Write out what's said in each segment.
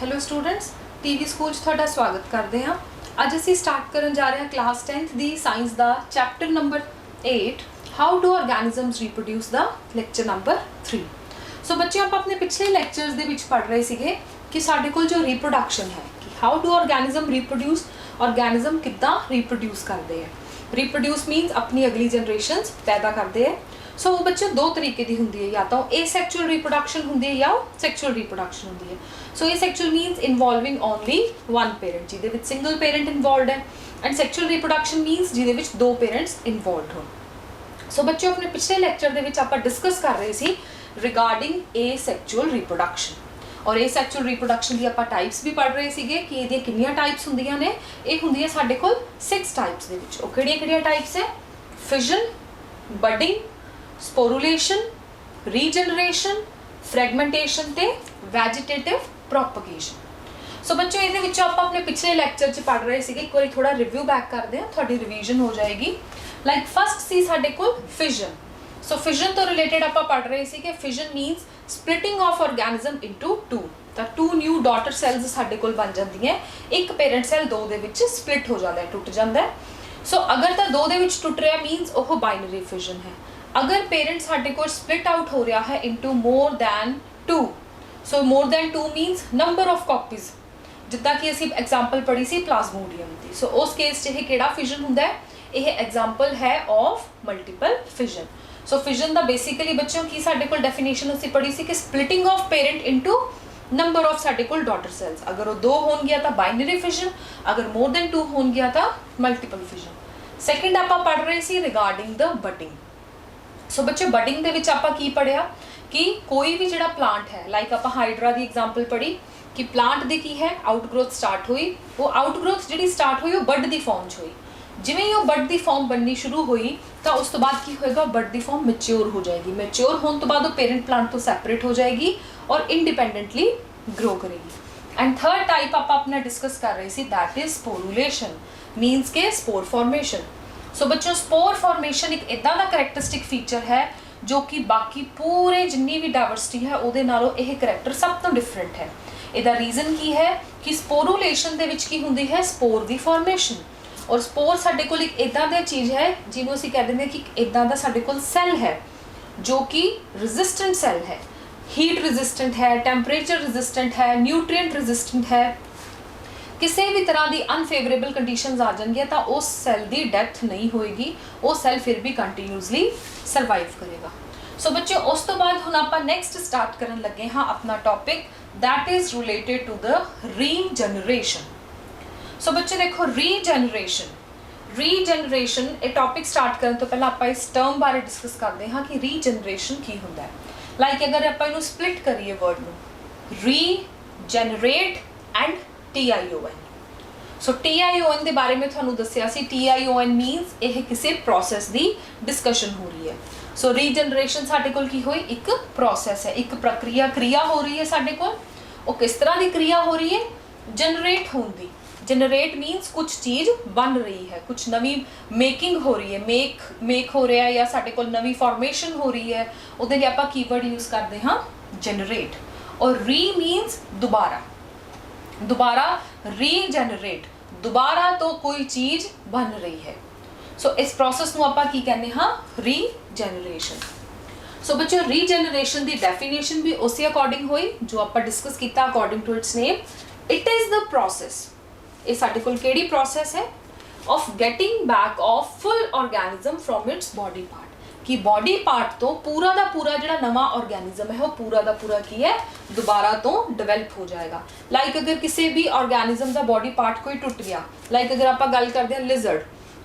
Hello students TV school ਤੁਹਾਡਾ स्वागत करते हैं। ਅੱਜ ਅਸੀਂ ਸਟਾਰਟ ਕਰਨ ਜਾ ਰਹੇ ਹਾਂ ਕਲਾਸ 10th ਦੀ ਸਾਇੰਸ ਦਾ chapter number 8 how do organisms reproduce ਦਾ ਲੈਕਚਰ ਨੰਬਰ 3। ਸੋ ਬੱਚਿਓ ਆਪਾਂ ਆਪਣੇ ਪਿਛਲੇ ਲੈਕਚਰਸ ਦੇ ਵਿੱਚ ਪੜ੍ਹ ਰਹੇ ਸੀਗੇ ਕਿ ਸਾਡੇ ਕੋਲ ਜੋ ਰੀਪਰੋਡਕਸ਼ਨ ਹੈ ਕਿ ਹਾਊ ਡੂ ਆਰਗੈਨਿਜ਼ਮ ਰੀਪਰੋਡਿਊਸ, ਆਰਗੈਨਿਜ਼ਮ ਕਿੱਦਾਂ ਰੀਪਰੋਡਿਊਸ ਕਰਦੇ ਹੈ। ਰੀਪਰੋਡਿਊਸ ਮੀਨਸ ਆਪਣੀ ਅਗਲੀ ਜਨਰੇਸ਼ਨਸ ਪੈਦਾ ਕਰਦੇ ਹੈ। सो बच्चों दो तरीके की होंगी है, या तो एसेक्सुअल रिप्रोडक्शन होंगी है या सैक्चुअल रिप्रोडक्शन होंगी है। So asexual means involving only one parent, जिहदे विच सिंगल पेरेंट इन्वॉल्वड है, एंड सैक्चुअल रिप्रोडक्शन मीनस जिहदे विच दो पेरेंट्स इन्वॉल्वड हो। सो बच्चों अपने पिछले लैक्चर दे विच आपां डिस्कस कर रहे सी रिगार्डिंग एसेक्सुअल रिप्रोडक्शन, और एसेक्सुअल रिप्रोडक्शन दी आपां टाइप्स भी पढ़ रहे सीगे कि इहदियां कितनियां टाइप्स हुंदियां ने। इह हुंदी है साडे कोल 6 टाइप्स दे विच। ओह किहड़ियां-किहड़ियां टाइप्स है? Fission, budding, sporulation, regeneration, fragmentation ते वैजिटेटिव प्रोपगेशन। सो बच्चों इहदे विच आपां अपने पिछले लैक्चर च पढ़ रहे सीगे, एक बार थोड़ा रिव्यू बैक करते हैं, थोड़ी रिवीजन हो जाएगी। लाइक फर्स्ट सी साडे कोल फिजन। सो फिजन तो रिलेटेड आपां पढ़ रहे सी कि fission मीनस splitting of organism into two. ਤਾਂ 2 न्यू डॉटर सैल्स साडे कोल बन जांदियां, एक पेरेंट सैल 2 दे विच स्प्लिट हो जांदा है, टुट जांदा है। सो अगर तां 2 दे विच टुट रहा मीनस ओह बाइनरी फिजन है। अगर पेरेंट साडे कोल स्प्लिट आउट हो रहा है into more than 2, so more than 2 means number of copies, जिद्दां कि असीं एग्जाम्पल पढ़ी सी प्लाज्मोडियम दी। सो उस केस च यह किहड़ा फिजन हुंदा है? यह एग्जाम्पल है of multiple fission. So fission दा बेसिकली बच्चों की साडे कोल डेफिनेशन असीं पढ़ी सी कि splitting of parent into number of साडे कोल डॉटर सेल्स। अगर वो 2 होणगियां तां बाइनरी फिजन, अगर मोर दैन 2 होणगियां तां मल्टीपल फिजन। सैकेंड आपां पढ़ रहे सी रिगार्डिंग द बडिंग। सो बच्चे बडिंग दे विच आपां की पढ़िया कि कोई भी जिहड़ा प्लांट है, लाइक आपां हाइड्रा दी एग्जाम्पल पढ़ी कि प्लांट दे की है आउटग्रोथ स्टार्ट हुई, वो आउटग्रोथ जिहड़ी स्टार्ट हुई वो बड दी फॉर्म च हुई। जिवें ही वो बड दी फॉर्म बननी शुरू हुई तो उस तो बाद की होएगा, बड दी फॉर्म मैच्योर हो जाएगी। मैच्योर होने तो बाद वो पेरेंट प्लांट तो सैपरेट हो जाएगी और इंडिपेंडेंटली ग्रो करेगी। एंड थर्ड टाइप आपां अपना डिस्कस कर रहे सी, दैट इज स्पोरुलेशन, मीनस के स्पोर फॉर्मेशन। सो बच्चों स्पोर फॉर्मेशन एक इदां दा करैक्टरिस्टिक फीचर है जो कि बाकी पूरे जिन्नी भी डाइवर्सिटी है उहदे नालों यह करैक्टर सब तो डिफरेंट है। इहदा रीजन की है कि स्पोरुलेशन दे विच की हुंदी है स्पोर दी फॉर्मेशन, और स्पोर साडे कोल एक इदां दी चीज़ है जिन्हों असीं कह दिंदे कि इदां दा साडे कोल सैल है जो कि रेजिस्टेंट सैल है, हीट रेजिस्टेंट है, टैंपरेचर रेजिस्टेंट है, न्यूट्रिएंट रेजिस्टेंट है। किसी भी तरह की अनफेवरेबल कंडीशनस आ जाएंगी तो उस सैल की डेथ नहीं होएगी, वो सैल फिर भी कंटीन्यूसली सर्वाइव करेगा। सो बच्चों उस तो बाद हुण आपां नैक्सट स्टार्ट करन लगे हाँ अपना topic, that is related to the regeneration. So बच्चे देखो रीजनरेशन ये टॉपिक स्टार्ट करने तो पहले आपां इस टर्म बारे डिस्कस करते हाँ कि रीजनरेशन की हुंदा है। लाइक अगर आपां इहनूं स्प्लिट करिए वर्ड नूं, regenerate and TION। So TION के बारे में थानू दसिया सी, TION मीनस यह किसी प्रोसैस की डिस्कशन हो रही है। सो रीजनरेशन साडे कोल की हुई एक प्रोसैस है, एक प्रक्रिया क्रिया हो रही है साडे कोल। वो किस तरह की क्रिया हो रही है? जनरेट होंदी। जनरेट मीनस कुछ चीज़ बन रही है, कुछ नवी मेकिंग हो रही है, मेक हो रहा है, या साडे कोल नवी फॉर्मेशन हो रही है, उहदे लई आपां कीवर्ड यूज़ करते हाँ जनरेट। और री मीनस दोबारा, दोबारा रीजनरेट, दोबारा तो कोई चीज़ बन रही है। सो इस प्रोसेस नूं आपां की कहने हाँ रीजनरेशन। सो बच्चों रीजनरेशन की डेफिनेशन भी उसी अकॉर्डिंग हुई जो आपां डिस्कस किया according to its name. It is the process, ये साडे कोल किहड़ी प्रोसेस है? Of getting back of full organism from its body part, कि बॉडी पार्ट तो पूरा का पूरा जो नवा ऑर्गेनिज्म है वो पूरा का पूरा की है दोबारा तो डिवेल्प हो जाएगा। लाइक अगर किसी भी ऑर्गेनिज्म का बॉडी पार्ट कोई टुट गया, लाइक अगर आप गल करते हैं लिजर्ड,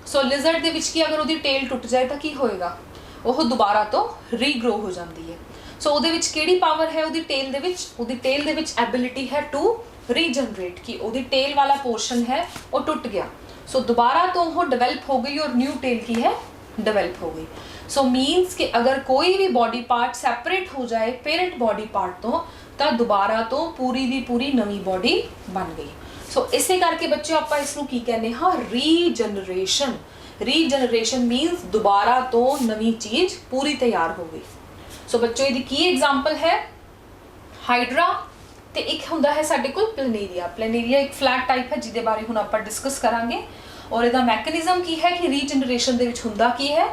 सो लिजर्ड के विच की अगर उसकी टेल टुट जाए तो की होएगा? वो दोबारा तो रीग्रो हो जाती है। सो उहदे विच किहड़ी पावर है उसदी टेल दे विच? उसदी टेल दे विच एबिलिटी है टू रीजनरेट, कि उसदी टेल वाला पोर्शन है वो टुट गया, सो दोबारा तो वो डिवेल्प हो गई और न्यू टेल की है डिवेल्प हो गई। सो मीनस कि अगर कोई भी बॉडी पार्ट सैपरेट हो जाए पेरेंट बॉडी पार्ट तो दोबारा तो पूरी दी पूरी नवी बॉडी बन गई। सो इसे करके बच्चों आप इसनूं की कहने हाँ रीजनरेशन। रीजनरेशन मीनस दोबारा तो नवी चीज़ पूरी तैयार हो गई। सो बच्चों यदि की एग्जाम्पल है हाइड्रा, ਤੇ ਇੱਕ ਹੁੰਦਾ ਹੈ ਸਾਡੇ ਕੋਲ ਪਲੇਨੇਰੀਆ। ਪਲੇਨੇਰੀਆ ਇੱਕ ਫਲੈਟ ਟਾਈਪ ਹੈ ਜਿਹਦੇ ਬਾਰੇ ਹੁਣ ਆਪਾਂ ਡਿਸਕਸ ਕਰਾਂਗੇ। ਔਰ ਇਹਦਾ ਮੈਕੈਨਿਜ਼ਮ ਕੀ ਹੈ ਕਿ ਰੀਜਨਰੇਸ਼ਨ ਦੇ ਵਿੱਚ ਹੁੰਦਾ ਕੀ ਹੈ,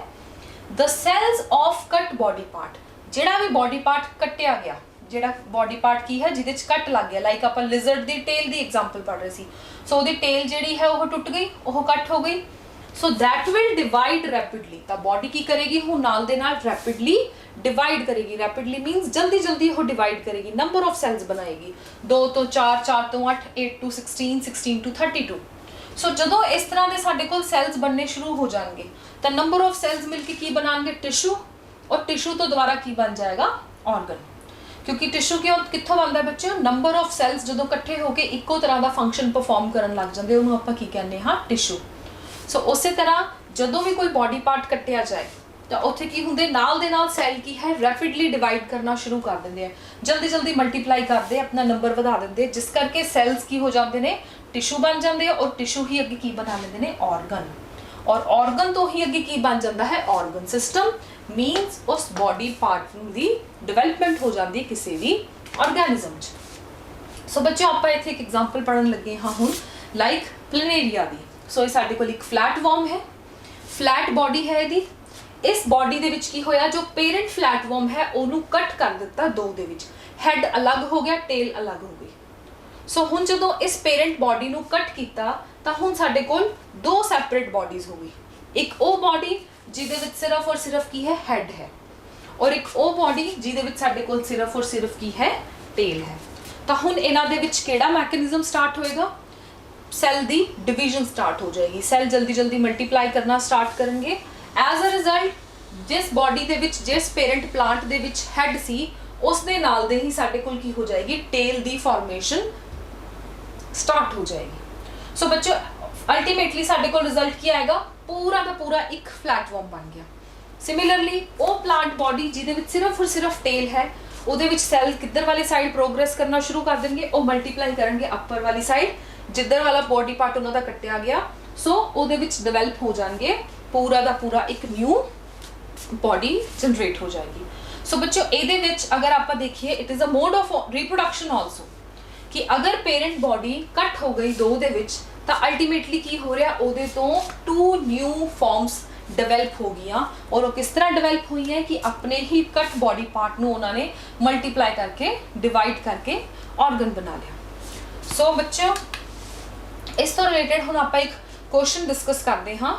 ਦ ਸੈਲਸ ਆਫ ਕੱਟ ਬੋਡੀ ਪਾਰਟ, ਜਿਹੜਾ ਵੀ ਬੋਡੀ ਪਾਰਟ ਕੱਟਿਆ ਗਿਆ, ਜਿਹੜਾ ਬੋਡੀ ਪਾਰਟ ਕੀ ਹੈ ਜਿਹਦੇ ਚ ਕੱਟ ਲੱਗ ਗਿਆ, ਲਾਈਕ ਆਪਾਂ ਲਿਜ਼ਰਡ ਦੀ ਟੇਲ ਦੀ ਐਗਜ਼ਾਮਪਲ ਪੜ੍ਹ ਰਹੇ ਸੀ। ਸੋ ਉਹਦੀ ਟੇਲ ਜਿਹੜੀ ਹੈ ਉਹ ਟੁੱਟ ਗਈ, ਉਹ ਕੱਟ ਹੋ ਗਈ। So that will divide rapidly, ਤਾਂ ਬੋਡੀ ਕੀ ਕਰੇਗੀ, ਹੁਣ ਨਾਲ ਦੇ ਨਾਲ ਰੈਪਿਡਲੀ डिवाइड करेगी। रैपिडली मीन्स जल्दी जल्दी वो डिवाइड करेगी, नंबर ऑफ सेल्स बनाएगी, 2 तो 4, 4 तो 8, 8 to 16, 16 to 32। सो जो इस तरह के साडे कोल सैल्स बनने शुरू हो जाएंगे तो नंबर ऑफ सैल्स मिलके की बनाएंगे, टिश्यू, और टिश्यू तो दोबारा की बन जाएगा, ऑर्गन। क्योंकि टिश्यू क्यों कित्थों बनता है बच्चों, नंबर ऑफ सैल्स जो इकट्ठे होकर इक्को तरह का फंक्शन परफॉर्म करन लग जाते, उन्होंने आपां की कहने हाँ, टिश्यू। सो उस तरह जो भी कोई बॉडी पार्ट कट्टिया जाए तो उत्थे की हुंदे नाल दे नाल सैल की है रैपिडली डिवाइड करना शुरू कर देंगे, जल्दी जल्दी मल्टीप्लाई करते अपना नंबर बढ़ा देंगे, जिस करके सैल्स की हो जाते हैं, टिश्यू बन जाते हैं, और टिश्यू ही अगे की बना लेते हैं, ऑर्गन। और ऑर्गन तो ही अगे की बन जाता है ऑर्गन सिस्टम। मीनस उस बॉडी पार्ट की डिवेलपमेंट हो जाती है किसी भी ऑर्गेनिज्म च। सो बच्चों आप इत्थे एक एग्जाम्पल पढ़न लगे हाँ हुण, लाइक प्लेनेरिया दी। सो ये साडे कोल एक फ्लैट वॉर्म है, फ्लैट बॉडी है इहदी। इस बॉडी दे विच की होया, जो पेरेंट फ्लैट वॉर्म है उन्होंने कट कर दिता दो दे विच, हैड अलग हो गया, टेल अलग हो गई। सो हुण जदों इस पेरेंट बॉडी नूं कट कीता तां हुण साडे कोल दो सैपरेट बॉडीज हो गई, एक ओ बॉडी जिहदे विच सिर्फ और सिर्फ की है हैड है, और एक ओ बॉडी जिहदे विच साडे कोल सिर्फ और सिर्फ की है टेल है। तां हुण इन्हां दे विच किहड़ा मैकेनिज्म स्टार्ट होएगा, सैल दी डिवीजन स्टार्ट हो जाएगी, सैल जल्दी जल्दी मल्टीप्लाई करना स्टार्ट करेंगे। एज अ रिजल्ट जिस बॉडी दे विच, जिस पेरेंट प्लांट दे विच हैड सी, उस दे नाल दे ही साडे कोल की हो जाएगी, टेल दी फॉर्मेशन स्टार्ट हो जाएगी। सो बच्चों अल्टीमेटली साडे कोल रिजल्ट की आएगा, पूरा का पूरा एक फ्लैट वॉर्म बन गया। सिमिलरली वो प्लांट बॉडी जिहदे विच सिर्फ और सिर्फ टेल है, उहदे विच सैल किधर वाली साइड प्रोग्रेस करना शुरू कर देंगे, वो मल्टीप्लाई करेंगे अपर वाली साइड, जिधर वाला बॉडी पार्ट उन्होंने कट्टिया गया। सो उहदे विच डिवेलप हो जाएंगे, पूरा का पूरा एक न्यू बॉडी जनरेट हो जाएगी। सो बच्चों इहदे विच अगर आप देखिए, it is a mode of reproduction also, कि अगर पेरेंट बॉडी कट हो गई दो दे विच, तो अल्टीमेटली की हो रहा, उहदे तो 2 न्यू फॉर्म्स डिवेलप हो गई, और वो किस तरह डिवेलप हुई है कि अपने ही कट बॉडी पार्ट नूं उन्होंने मल्टीप्लाई करके डिवाइड करके ऑर्गन बना लिया। सो बच्चों इस तो रिलेटेड हुण आपां एक क्वेश्चन डिस्कस करते हाँ,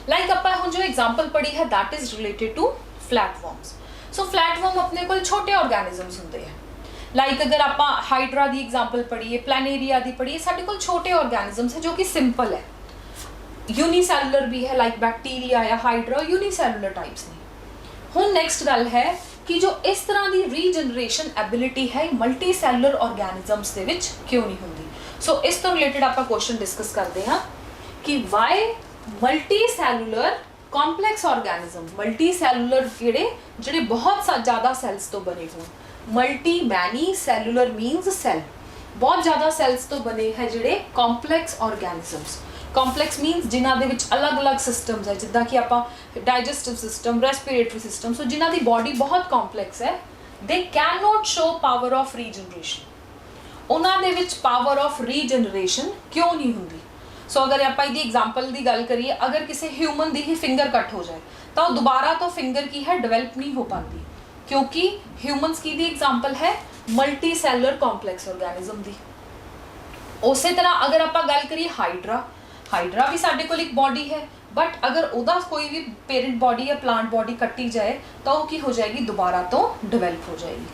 लाइक आपां हुण जो एग्जाम्पल पढ़ी है that is related to flat worms. So flat worm अपने कोल छोटे ऑर्गेनिजम्स होंदे हैं, लाइक अगर आपां हाइड्रा दी एग्जाम्पल पढ़ीए, प्लैनेरिया दी पढ़ीए, साडे कोल छोटे ऑर्गेनिजम्स है जो कि सिंपल है, यूनिसेलुलर भी है, लाइक बैक्टीरिया या हाइड्रा, यूनिसेलुलर टाइप्स ने। हुण नैक्सट गल है कि जो इस तरह की रीजनरेशन एबिलिटी है मल्टी सैलुलर ऑर्गेनिजम्स दे विच क्यों नहीं होंदी। सो इस तो रिलेटेड आपां क्वेश्चन डिस्कस करते हैं कि why multi cellular complex organism, multi cellular किहड़े जिहड़े बहुत ज़्यादा सैल्स तो बने होण, multi many cellular means cell, बहुत ज़्यादा सैल्स तो बने हैं जिहड़े कॉम्पलैक्स ऑर्गेनिजम्स। कॉम्पलैक्स मीनस जिन्हां दे विच अलग अलग सिस्टम्स है, जिद्दां कि आपां डाइजेस्टिव सिस्टम, रेस्पिरेटरी सिस्टम, सो जिन्हां दी बॉडी बहुत कॉम्पलैक्स है, they can not show power of regeneration. उन्हां दे विच पावर ऑफ रीजनरेशन क्यों नहीं हुंदी। सो अगर आप एग्जाम्पल की गल करिए, अगर किसी ह्यूमन की ही फिंगर कट हो जाए तो दोबारा तो फिंगर की है डिवेलप नहीं हो पाती, क्योंकि ह्यूमनस की दी एग्जाम्पल है मल्टी सैलुलर कॉम्पलैक्स ऑर्गेनिज्म की। उस तरह अगर आप गल करिए हाइड्रा, हाइड्रा भी साडे कोल एक बॉडी है, बट अगर उदा कोई भी पेरेंट बॉडी या प्लांट बॉडी कट्टी जाए तो वो की हो जाएगी, दोबारा तो डिवेलप हो जाएगी।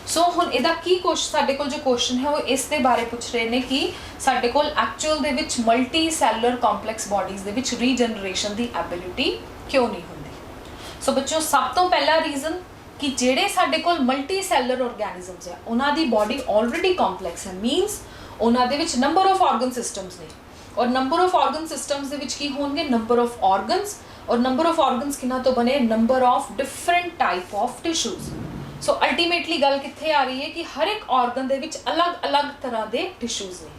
सो हुण इहदा की क्वेश्चन साडे कोल जो क्वेश्चन है वो इस दे बारे पूछ रहे हैं कि साडे कोल एक्चुअल दे विच मल्टी सैलुलर कॉम्पलैक्स बॉडीज़ दे विच रीजनरेशन दी एबिलिटी क्यों नहीं होंदी। सो बच्चों सब तो पहला रीजन कि जेड़े साडे कोल मल्टी सैलुलर ऑर्गेनिजम्स है उन्हां दी बॉडी ऑलरेडी कॉम्पलैक्स है, मीनस उन्हां दे विच नंबर ऑफ ऑर्गन सिस्टम्स ने, और नंबर ऑफ ऑर्गन सिस्टम्स दे विच की होणगे नंबर ऑफ ऑर्गन्स, और नंबर ऑफ ऑर्गन्स किन्ना तो बने number of different type of tissues. So ultimately गल कित्थे आ रही है कि हर एक ऑर्गन दे विच अलग अलग तरह के टिश्यूज़ ने।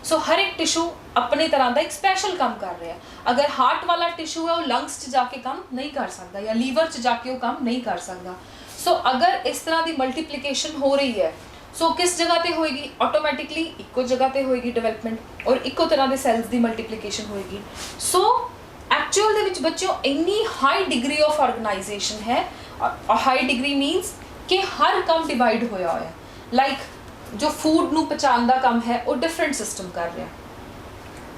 सो हर एक टिश्यू अपने तरह का एक स्पैशल काम कर रहा है। अगर हार्ट वाला टिश्यू है वो लंग्स च जाके काम नहीं कर सकता, या लीवर च जाके वो काम नहीं कर सकता। सो अगर इस तरह की मल्टीप्लीकेशन हो रही है ਸੋ ਕਿਸ ਜਗ੍ਹਾ ਤੇ ਹੋਏਗੀ? ਆਟੋਮੈਟਿਕਲੀ ਇੱਕੋ ਜਗ੍ਹਾ ਤੇ ਹੋਏਗੀ ਡਿਵੈਲਪਮੈਂਟ, ਔਰ ਇੱਕੋ ਤਰ੍ਹਾਂ ਦੇ ਸੈਲਸ ਦੀ ਮਲਟੀਪਲੀਕੇਸ਼ਨ ਹੋਏਗੀ। ਸੋ ਐਕਚੁਅਲ ਦੇ ਵਿੱਚ ਬੱਚਿਓ ਇੰਨੀ ਹਾਈ ਡਿਗਰੀ ਆਫ ਆਰਗੇਨਾਈਜੇਸ਼ਨ ਹੈ। ਹਾਈ ਡਿਗਰੀ ਮੀਨਸ ਕਿ ਹਰ ਕੰਮ ਡਿਵਾਈਡ ਹੋਇਆ ਹੋਇਆ। ਲਾਈਕ ਜੋ ਫੂਡ ਨੂੰ ਪਚਾਉਣ ਦਾ ਕੰਮ ਹੈ ਉਹ ਡਿਫਰੈਂਟ ਸਿਸਟਮ ਕਰ ਰਿਹਾ,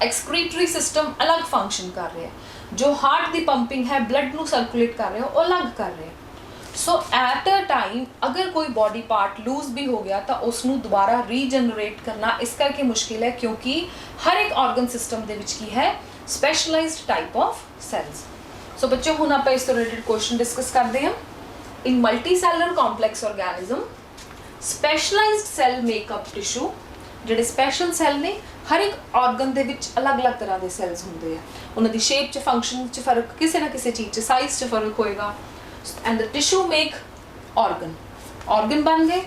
ਐਕਸਕ੍ਰੀਟਰੀ ਸਿਸਟਮ ਅਲੱਗ ਫੰਕਸ਼ਨ ਕਰ ਰਿਹਾ, ਜੋ ਹਾਰਟ ਦੀ ਪੰਪਿੰਗ ਹੈ, ਬਲੱਡ ਨੂੰ ਸਰਕੂਲੇਟ ਕਰ ਰਿਹਾ, ਉਹ ਅਲੱਗ ਕਰ ਰਿਹਾ। ਸੋ ਐਟ ਅ ਟਾਈਮ ਅਗਰ ਕੋਈ ਬੋਡੀ ਪਾਰਟ ਲੂਜ਼ ਵੀ ਹੋ ਗਿਆ ਤਾਂ ਉਸ ਨੂੰ ਦੁਬਾਰਾ ਰੀਜਨਰੇਟ ਕਰਨਾ ਇਸ ਕਰਕੇ ਮੁਸ਼ਕਿਲ ਹੈ, ਕਿਉਂਕਿ ਹਰ ਇੱਕ ਆਰਗਨ ਸਿਸਟਮ ਦੇ ਵਿੱਚ ਕੀ ਹੈ? Specialized type of cells. So ਬੱਚਿਓ ਹੁਣ ਆਪਾਂ ਇਸ ਤੋਂ ਰਿਲੇਟਡ ਕੁਐਸਚਨ ਡਿਸਕਸ ਕਰਦੇ ਹਾਂ। In multicellular complex organism specialized cell make up tissue, ਜਿਹੜੇ ਸਪੈਸ਼ਲ ਸੈਲ ਨੇ, ਹਰ ਇੱਕ ਆਰਗਨ ਦੇ ਵਿੱਚ ਅਲੱਗ-ਅਲੱਗ ਤਰ੍ਹਾਂ ਦੇ ਸੈਲਸ ਹੁੰਦੇ ਆ। ਉਹਨਾਂ ਦੀ ਸ਼ੇਪ 'ਚ, ਫੰਕਸ਼ਨ 'ਚ ਫਰਕ, ਕਿਸੇ ਨਾ ਕਿਸੇ ਚੀਜ਼ 'ਚ, ਸਾਈਜ਼ 'ਚ ਫਰਕ ਹੋਏਗਾ। And the tissue make organ ਬਣ ਗਏ।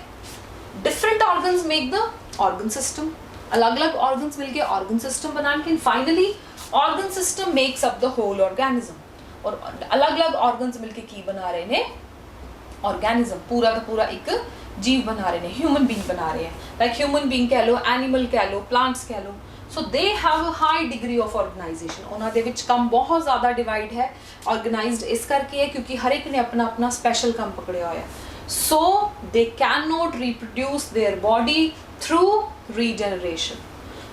Different organs make the organ system, अलग अलग ऑर्गन्स मिलके ऑर्गन सिस्टम बनाने, finally organ system makes up the whole organism, और अलग अलग ऑर्गन्स मिलके की बना रहे ने? ऑर्गेनिज्म, पूरा का पूरा एक जीव बना रहे हैं, ह्यूमन बीइंग बना रहे हैं। लाइक ह्यूमन बीइंग कह लो, एनिमल कह लो, प्लांट्स कह लो। So they have a high degree of organization. उन्होंने दे विच काम बहुत ज़्यादा डिवाइड है, ऑर्गेनाइज्ड इस करके है क्योंकि हर एक ने अपना अपना स्पेशल काम पकड़िया हुआ है। So they cannot reproduce their body through regeneration.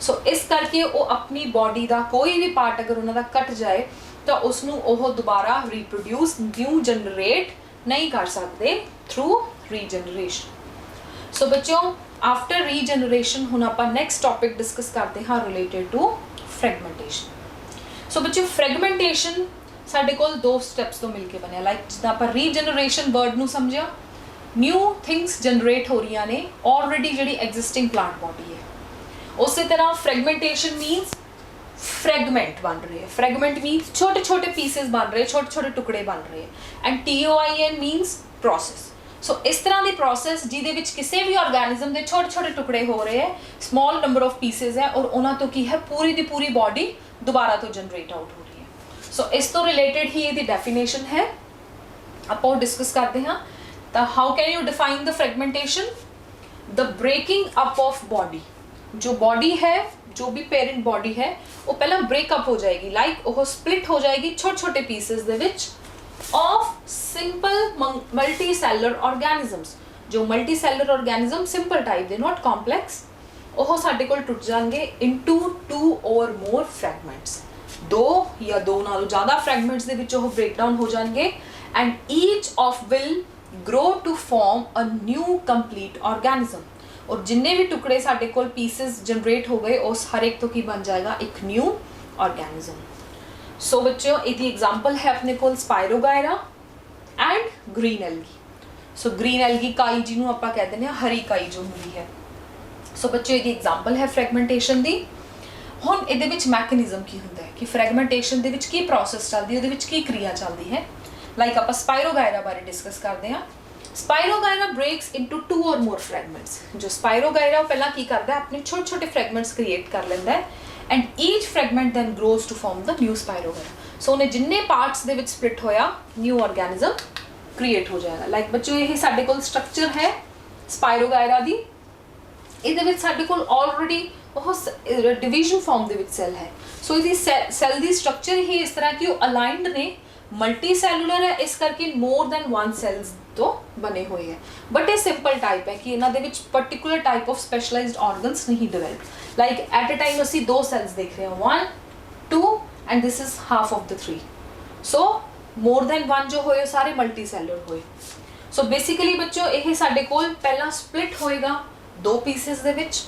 So इस करके वो अपनी बॉडी का कोई भी पार्ट अगर उन्होंने कट जाए तो उसनों वो दोबारा reproduce, न्यू जनरेट नहीं कर सकते through regeneration. So बच्चों after regeneration हुन आपां next topic discuss करते हैं related to fragmentation. So बच्चों fragmentation साडे कोल दो steps तो मिलके बने, लाइक जिद्दां आपां regeneration word नूं समझिया, न्यू थिंग्स जनरेट हो रही ने ऑलरेडी जी एग्जिस्टिंग प्लांट बॉडी है। उस तरह फ्रैगमेंटेशन मीनस फ्रैगमेंट बन रहे हैं, फ्रैगमेंट मीनस छोटे छोटे पीसेस बन रहे हैं, छोटे छोटे टुकड़े बन रहे हैं, एंड TOIN मीनस प्रोसेस। सो इस तरह की प्रोसेस जिहदे विच किसी भी ऑर्गेनिज्म के छोटे छोटे टुकड़े हो रहे हैं, स्मॉल नंबर ऑफ पीसेस है, और उन्हां तो की है पूरी दी पूरी बॉडी दोबारा तो जनरेट आउट हो रही है। सो इस तो रिलेटेड ही ये डेफिनेशन है, आप डिस्कस करते हैं। तो how can you define the fragmentation? The breaking up of body. जो बॉडी है, जो भी पेरेंट बॉडी है, वो पहला ब्रेकअप हो जाएगी, लाइक वो स्प्लिट हो जाएगी छोटे छोटे पीसेस दे विच of simple multicellular organisms. जो multicellular organism simple type दे, नॉट कॉम्पलैक्स, वो साडे कोल टुट जाएंगे इनटू 2 और मोर फ्रैगमेंट्स। 2 या 2 नालों ज़्यादा फ्रैगमेंट्स दे विच वो ब्रेक डाउन हो जाएंगे, and each of will grow to form a new complete organism. और जिन्ने भी टुकड़े साडे कोल पीसेस जनरेट हो गए, उस हर एक तो की बन जाएगा एक न्यू ऑर्गेनिज्म। सो बच्चों इसकी एग्जांपल है अपने कोल spirogyra and green algae. So green algae काई जिन्हों आपां कह दिंदे हां हरी काई जो हुंदी है। सो बच्चों इसकी एग्जांपल है फ्रैगमेंटेशन दी। हुण इहदे विच मैकेनिज्म की हुंदा है कि फ्रैगमेंटेशन दे विच की प्रोसेस चलदी है, उहदे विच की क्रिया चलदी है। लाइक आप स्पायरोगायरा बारे डिस्कस करते हैं। स्पायरोगायरा ब्रेक्स इनटू 2 और मोर फ्रैगमेंट्स। जो स्पायरोगायरा पहला की करता है, अपने छोटे छोटे फ्रैगमेंट्स क्रिएट कर लेंदा है, and each fragment then grows to form the new spirogyra. So उन्हें जिन्ने पार्ट्स दे विच स्प्लिट होया, न्यू ऑर्गेनिज्म क्रिएट हो जाएगा। लाइक बच्चों ये साडे कोल स्ट्रक्चर है स्पायरोगायरा दी। इहदे विच साडे कोल ऑलरेडी बहुत डिवीजन फॉर्म दे विच सेल है। सो इहदी सेल दी स्ट्रक्चर ही इस तरह की अलाइंड ने, मल्टी सैलुलर है, इस करके मोर दैन 1 सेल्स तो बने हुए हैं। बट ये सिंपल टाइप है कि इन्हां दे विच particular type of specialized organs नहीं develop. Like at a time असी 2 सेल्स देख रहे हैं, 1 2 and this is half of the 3। So more than 1 जो होए सारे मल्टी सैलुलर होए। सो बेसिकली बच्चों ये साडे कोल पहला स्प्लिट होएगा 2 पीसेस दे विच,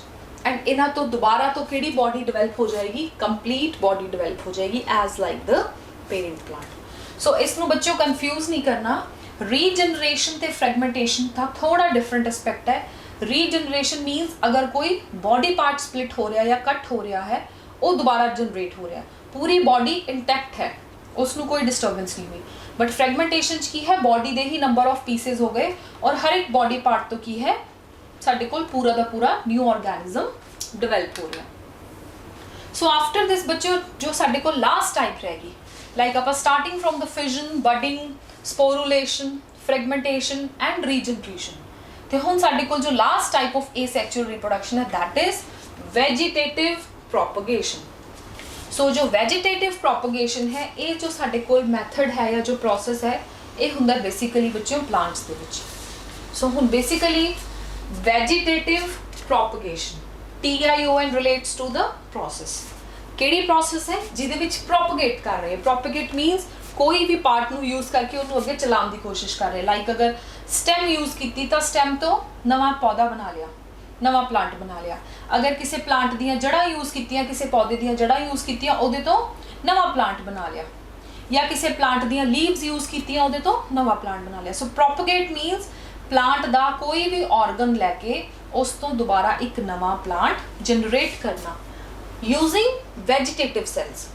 एंड इन्हां तो दोबारा तो किहड़ी बॉडी डिवेलप हो जाएगी? कंप्लीट बॉडी डिवेलप हो जाएगी as like the parent plant. So इसनों बच्चों कंफ्यूज नहीं करना। रीजनरेशन ते फ्रैगमेंटेशन का थोड़ा डिफरेंट एस्पेक्ट है। रीजनरेशन मीन्स अगर कोई बॉडी पार्ट स्प्लिट हो रहा है या कट हो रहा है, वो दोबारा जनरेट हो रहा है, पूरी बॉडी इंटैक्ट है, उसनों कोई डिस्टर्बेंस नहीं हुई। बट फ्रैगमेंटेशन की है body they he number of pieces हो गए, और हर एक बॉडी पार्ट तो की है साडे कोल पूरा दा पूरा न्यू ऑर्गेनिज्म डिवेलप हो रहा है। सो आफ्टर दिस बच्चों जो साडे कोल लास्ट टाइप रहेगी, लाइक आप starting from the fission, budding, sporulation, fragmentation and regeneration. ਤੇ ਹੁਣ ਸਾਡੇ ਕੋਲ ਜੋ last type of asexual reproduction ਹੈ that is vegetative propagation। ਸੋ ਜੋ ਵੈਜੀਟੇਟਿਵ ਪ੍ਰੋਪਗੇਸ਼ਨ ਹੈ ਇਹ ਜੋ ਸਾਡੇ ਕੋਲ ਮੈਥਡ ਹੈ ਜਾਂ ਜੋ ਪ੍ਰੋਸੈਸ ਹੈ ਇਹ ਹੁੰਦਾ ਬੇਸਿਕਲੀ ਬੱਚਿਓ ਪਲਾਂਟਸ ਦੇ ਵਿੱਚ। ਸੋ ਹੁਣ basically vegetative propagation TION relates to the process. ਕਿਹੜੀ ਪ੍ਰੋਸੈਸ ਹੈ ਜਿਹਦੇ ਵਿੱਚ ਪ੍ਰੋਪਗੇਟ ਕਰ ਰਹੇ। ਪ੍ਰੋਪਗੇਟ ਮੀਨਸ ਕੋਈ ਵੀ ਪਾਰਟ ਨੂੰ ਯੂਜ਼ ਕਰਕੇ ਉਹਨੂੰ ਅੱਗੇ ਚਲਾਉਣ ਦੀ ਕੋਸ਼ਿਸ਼ ਕਰ ਰਹੇ। ਲਾਈਕ ਅਗਰ ਸਟੈਮ ਯੂਜ਼ ਕੀਤੀ ਤਾਂ ਸਟੈਮ ਤੋਂ ਨਵਾਂ ਪੌਦਾ ਬਣਾ ਲਿਆ, ਨਵਾਂ ਪਲਾਂਟ ਬਣਾ ਲਿਆ। ਅਗਰ ਕਿਸੇ ਪਲਾਂਟ ਦੀਆਂ ਜੜ੍ਹਾਂ ਯੂਜ਼ ਕੀਤੀਆਂ, ਕਿਸੇ ਪੌਦੇ ਦੀਆਂ ਜੜ੍ਹਾਂ ਯੂਜ਼ ਕੀਤੀਆਂ, ਉਹਦੇ ਤੋਂ ਨਵਾਂ ਪਲਾਂਟ ਬਣਾ ਲਿਆ। ਜਾਂ ਕਿਸੇ ਪਲਾਂਟ ਦੀਆਂ ਲੀਵਸ ਯੂਜ਼ ਕੀਤੀਆਂ, ਉਹਦੇ ਤੋਂ ਨਵਾਂ ਪਲਾਂਟ ਬਣਾ ਲਿਆ। ਸੋ ਪ੍ਰੋਪਗੇਟ ਮੀਨਸ ਪਲਾਂਟ ਦਾ ਕੋਈ ਵੀ ਆਰਗਨ ਲੈ ਕੇ ਉਸ ਤੋਂ ਦੁਬਾਰਾ ਇੱਕ ਨਵਾਂ ਪਲਾਂਟ ਜਨਰੇਟ ਕਰਨਾ using vegetative cells.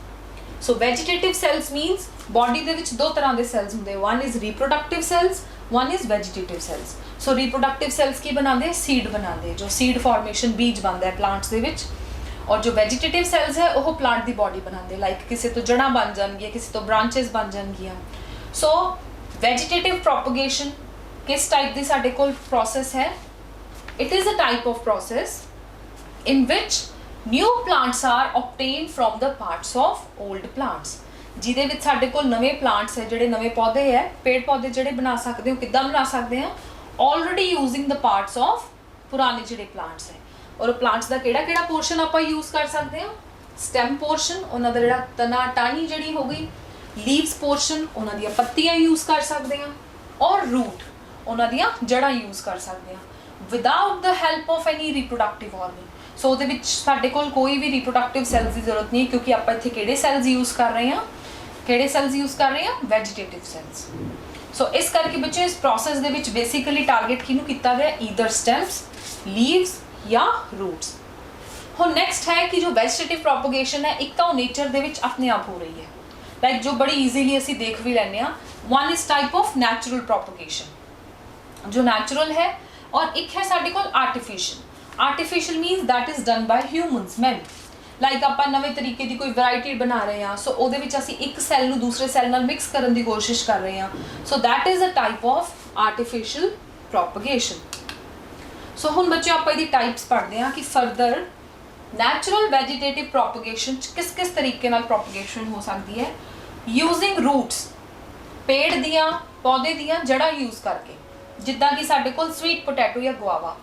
So vegetative cells means body ਦੇ ਵਿੱਚ ਦੋ ਤਰ੍ਹਾਂ ਦੇ ਸੈਲਸ ਹੁੰਦੇ, one is reproductive cells, one is vegetative cells. So reproductive cells की बनाते हैं, सीड बनाते हैं, जो सीड फॉर्मेशन बीज बनता है प्लांट्स दे विच। और जो वैजीटेटिव सैल्स है वह प्लांट की बॉडी बनाते हैं, लाइक किसी तो जड़ा बन जाएगी, किसी तो ब्रांचेस बन जाएगियां। सो वैजीटेटिव प्रोपगेशन किस टाइप की साडे कोल प्रोसेस है? It is a type of process in which new plants are obtained from the parts of old plants. ਜਿਹਦੇ ਵਿੱਚ ਸਾਡੇ ਕੋਲ ਨਵੇਂ ਪਲਾਂਟਸ ਹੈ, ਜਿਹੜੇ ਨਵੇਂ ਪੌਦੇ ਹੈ, ਪੇੜ ਪੌਦੇ ਜਿਹੜੇ ਬਣਾ ਸਕਦੇ ਹੋ, ਕਿੱਦਾਂ ਬਣਾ ਸਕਦੇ ਹਾਂ? Already using the parts of ਪੁਰਾਣੇ ਜਿਹੜੇ ਪਲਾਂਟਸ ਹੈ। ਔਰ ਪਲਾਂਟਸ ਦਾ ਕਿਹੜਾ ਕਿਹੜਾ ਪੋਰਸ਼ਨ ਆਪਾਂ ਯੂਜ਼ ਕਰ ਸਕਦੇ ਹਾਂ? ਸਟੈਮ ਪੋਰਸ਼ਨ, ਉਹਨਾਂ ਦਾ ਜਿਹੜਾ ਤਨਾ ਟਾਹਣੀ ਜਿਹੜੀ ਹੋ ਗਈ, ਲੀਵਸ ਪੋਰਸ਼ਨ, ਉਹਨਾਂ ਦੀਆਂ ਪੱਤੀਆਂ ਯੂਜ਼ ਕਰ ਸਕਦੇ ਹਾਂ, ਔਰ ਰੂਟ, ਉਹਨਾਂ ਦੀਆਂ ਜੜ੍ਹਾਂ ਯੂਜ਼ ਕਰ ਸਕਦੇ ਹਾਂ without the help of any reproductive organ. So ਉਹਦੇ ਵਿੱਚ ਸਾਡੇ ਕੋਲ ਕੋਈ ਵੀ ਰੀਪਰੋਡਕਟਿਵ ਸੈਲਸ ਦੀ ਜ਼ਰੂਰਤ ਨਹੀਂ, ਕਿਉਂਕਿ ਆਪਾਂ ਇੱਥੇ ਕਿਹੜੇ ਸੈਲਸ ਯੂਜ਼ ਕਰ ਰਹੇ ਹਾਂ? ਕਿਹੜੇ ਸੈਲਸ ਯੂਜ਼ ਕਰ ਰਹੇ ਹਾਂ? Vegetative cells. ਸੋ ਇਸ ਕਰਕੇ ਬੱਚੇ ਇਸ ਪ੍ਰੋਸੈਸ ਦੇ ਵਿੱਚ ਬੇਸਿਕਲੀ ਟਾਰਗੇਟ ਕਿਹਨੂੰ ਕੀਤਾ ਗਿਆ? ਈਦਰ ਸਟੈਮਸ, ਲੀਵਸ ਜਾਂ ਰੂਟਸ। ਹੁਣ ਨੈਕਸਟ ਹੈ ਕਿ ਜੋ ਵੈਜੀਟੇਟਿਵ ਪ੍ਰੋਪਗੇਸ਼ਨ ਹੈ ਇੱਕ ਤਾਂ ਉਹ ਨੇਚਰ ਦੇ ਵਿੱਚ ਆਪਣੇ ਆਪ ਹੋ ਰਹੀ ਹੈ, ਲਾਈਕ ਜੋ ਬੜੀ ਈਜ਼ੀਲੀ ਅਸੀਂ ਦੇਖ ਵੀ ਲੈਂਦੇ ਹਾਂ। One is type of natural propagation ਜੋ ਨੈਚੁਰਲ ਹੈ, ਔਰ ਇੱਕ ਹੈ ਸਾਡੇ ਕੋਲ artificial. Artificial means that is done by humans, man. Like ਆਪਾਂ ਨਵੇਂ ਤਰੀਕੇ ਦੀ ਕੋਈ ਵੈਰਾਈਟੀ ਬਣਾ ਰਹੇ ਹਾਂ, ਸੋ ਉਹਦੇ ਵਿੱਚ ਅਸੀਂ ਇੱਕ ਸੈੱਲ ਨੂੰ ਦੂਸਰੇ ਸੈੱਲ ਨਾਲ ਮਿਕਸ ਕਰਨ ਦੀ ਕੋਸ਼ਿਸ਼ ਕਰ ਰਹੇ ਹਾਂ। So that is a type of artificial propagation. So ਹੁਣ ਬੱਚਿਓ ਆਪਾਂ ਇਹਦੀ ਟਾਈਪਸ ਪੜ੍ਹਦੇ ਹਾਂ ਕਿ ਫਰਦਰ ਨੈਚੁਰਲ ਵੈਜੀਟੇਟਿਵ ਪ੍ਰੋਪਗੇਸ਼ਨ ਕਿਸ ਕਿਸ ਤਰੀਕੇ ਨਾਲ ਪ੍ਰੋਪਗੇਸ਼ਨ ਹੋ ਸਕਦੀ ਹੈ? ਯੂਜ਼ਿੰਗ ਰੂਟਸ, ਪੇੜ ਦੀਆਂ, ਪੌਦੇ ਦੀਆਂ ਜੜ੍ਹਾਂ ਯੂਜ਼ ਕਰਕੇ। ਜਿੱਦਾਂ ਕਿ ਸਾਡੇ ਕੋਲ ਸਵੀਟ ਪੋਟੈਟੋ ਜਾਂ ਗੁਆਵਾ,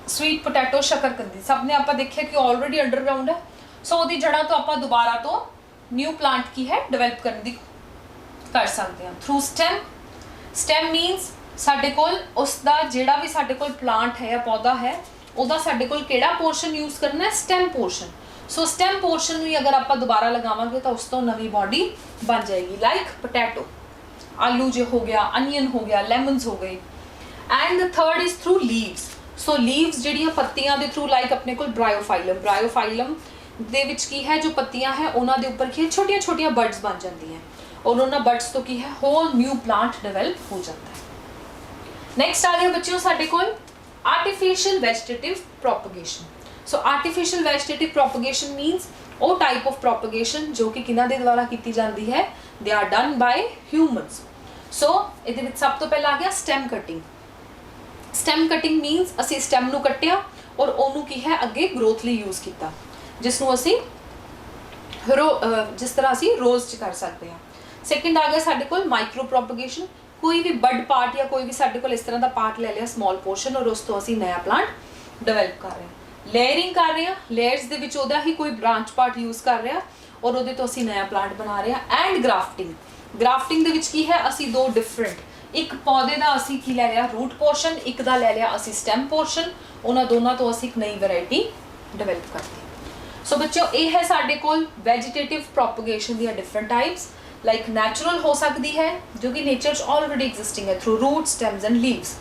ਸਵੀਟ ਪੋਟੈਟੋ, ਸ਼ਕਰਕੰਦੀ, ਸਭ ਨੇ ਆਪਾਂ ਦੇਖਿਆ ਕਿ ਆਲਰੇਡੀ ਅੰਡਰਗਰਾਉਂਡ ਹੈ। ਸੋ ਉਹਦੀ ਜੜ੍ਹਾਂ ਤੋਂ ਆਪਾਂ ਦੁਬਾਰਾ ਤੋਂ ਨਿਊ ਪਲਾਂਟ ਕੀ ਹੈ ਡਿਵੈਲਪ ਕਰਨ ਦੀ ਕਰ ਸਕਦੇ ਹਾਂ ਥਰੂ ਸਟੈਮ। ਸਟੈਮ ਮੀਨਸ ਸਾਡੇ ਕੋਲ ਉਸ ਦਾ ਜਿਹੜਾ ਵੀ ਸਾਡੇ ਕੋਲ ਪਲਾਂਟ ਹੈ ਜਾਂ ਪੌਦਾ ਹੈ ਉਹਦਾ ਸਾਡੇ ਕੋਲ ਕਿਹੜਾ ਪੋਰਸ਼ਨ ਯੂਜ਼ ਕਰਨਾ ਹੈ? Stem portion. So stem portion ਨੂੰ ਅਗਰ ਆਪਾਂ ਦੁਬਾਰਾ ਲਗਾਵਾਂਗੇ ਤਾਂ ਉਸ ਤੋਂ ਨਵੀਂ ਬॉडी ਬਣ ਜਾਏਗੀ, ਲਾਈਕ ਪੋਟੈਟੋ, ਆਲੂ ਜੇ ਹੋ ਗਿਆ, ਅਨੀਅਨ ਹੋ ਗਿਆ, ਲੈਮਨਸ ਹੋ ਗਏ। And the third is through leaves. So leaves ਜਿਹੜੀਆਂ ਪੱਤੀਆਂ ਦੇ ਥਰੂ, ਲਾਈਕ ਆਪਣੇ ਕੋਲ ਬ੍ਰਾਇਓਫਾਈਲਮ, ਬ੍ਰਾਇਓਫਾਈਲਮ ਦੇ ਵਿੱਚ ਕੀ ਹੈ ਜੋ ਪੱਤੀਆਂ ਹੈ ਉਹਨਾਂ ਦੇ ਉੱਪਰ ਕੀ ਹੈ ਛੋਟੀਆਂ ਛੋਟੀਆਂ ਬਰਡਸ ਬਣ ਜਾਂਦੀਆਂ, ਔਰ ਉਹਨਾਂ ਬਰਡਸ ਤੋਂ ਕੀ ਹੈ ਹੋਲ ਨਿਊ ਪਲਾਂਟ ਡਿਵੈਲਪ ਹੋ ਜਾਂਦਾ ਹੈ। ਨੈਕਸਟ ਆ ਗਿਆ ਬੱਚਿਓ ਸਾਡੇ ਕੋਲ artificial vegetative propagation. So artificial vegetative propagation means ਉਹ ਟਾਈਪ ਆਫ ਪ੍ਰੋਪਗੇਸ਼ਨ ਜੋ ਕਿ ਕਿਹਨਾਂ ਦੇ ਦੁਆਰਾ ਕੀਤੀ ਜਾਂਦੀ ਹੈ? They are done by humans. So ਇਹਦੇ ਵਿੱਚ ਸਭ ਤੋਂ ਪਹਿਲਾਂ ਆ ਗਿਆ stem cutting. Stem cutting means ਅਸੀਂ ਸਟੈਮ ਨੂੰ ਕੱਟਿਆ ਔਰ ਉਹਨੂੰ ਕੀ ਹੈ ਅੱਗੇ ਗਰੋਥ ਲਈ ਯੂਜ਼ ਕੀਤਾ, ਜਿਸ ਨੂੰ ਅਸੀਂ ਜਿਸ ਤਰ੍ਹਾਂ ਅਸੀਂ ਰੋਜ਼ 'ਚ ਕਰ ਸਕਦੇ ਹਾਂ। ਸੈਕਿੰਡ ਆ ਗਿਆ ਸਾਡੇ ਕੋਲ ਮਾਈਕਰੋ ਪ੍ਰੋਪਗੇਸ਼ਨ। ਕੋਈ ਵੀ ਬਡ ਪਾਰਟ ਜਾਂ ਕੋਈ ਵੀ ਸਾਡੇ ਕੋਲ ਇਸ ਤਰ੍ਹਾਂ ਦਾ ਪਾਰਟ ਲੈ ਲਿਆ, ਸਮਾਲ ਪੋਰਸ਼ਨ, ਔਰ ਉਸ ਤੋਂ ਅਸੀਂ ਨया ਪਲਾਂਟ ਡਿਵੈਲਪ ਕਰ ਰਹੇ ਹਾਂ। ਲੇਅਰਿੰਗ ਕਰ ਰਹੇ ਹਾਂ, ਲੇਅਰਸ ਦੇ ਵਿੱਚ ਉਹਦਾ ਹੀ ਕੋਈ ਬ੍ਰਾਂਚ ਪਾਰਟ ਯੂਜ਼ ਕਰ ਰਹੇ ਹਾਂ ਔਰ ਉਹਦੇ ਤੋਂ ਅਸੀਂ ਨया ਪਲਾਂਟ ਬਣਾ ਰਹੇ ਹਾਂ। And grafting. ਗ੍ਰਾਫਟਿੰਗ ਦੇ ਵਿੱਚ ਕੀ ਹੈ ਅਸੀਂ ਦੋ ਡਿਫਰੈਂਟ, ਇੱਕ ਪੌਦੇ ਦਾ ਅਸੀਂ ਕੀ ਲੈ ਲਿਆ ਰੂਟ ਪੋਰਸ਼ਨ, ਇੱਕ ਦਾ ਲੈ ਲਿਆ ਅਸੀਂ ਸਟੈਮ ਪੋਰਸ਼ਨ, ਉਹਨਾਂ ਦੋਨਾਂ ਤੋਂ ਅਸੀਂ ਇੱਕ ਨਈ ਵੈਰਾਈਟੀ ਡਿਵੈਲਪ ਕਰਦੇ ਹਾਂ। ਸੋ ਬੱਚਿਓ ਇਹ ਹੈ ਸਾਡੇ ਕੋਲ ਵੈਜੀਟੇਟਿਵ ਪ੍ਰੋਪਗੇਸ਼ਨ ਦੀਆਂ ਡਿਫਰੈਂਟ ਟਾਈਪਸ। ਲਾਈਕ ਨੈਚੁਰਲ ਹੋ ਸਕਦੀ ਹੈ ਜੋ ਕਿ ਨੇਚਰ 'ਚ ਆਲਰੇਡੀ ਐਗਜ਼ਿਸਟਿੰਗ ਹੈ through root, stems and leaves.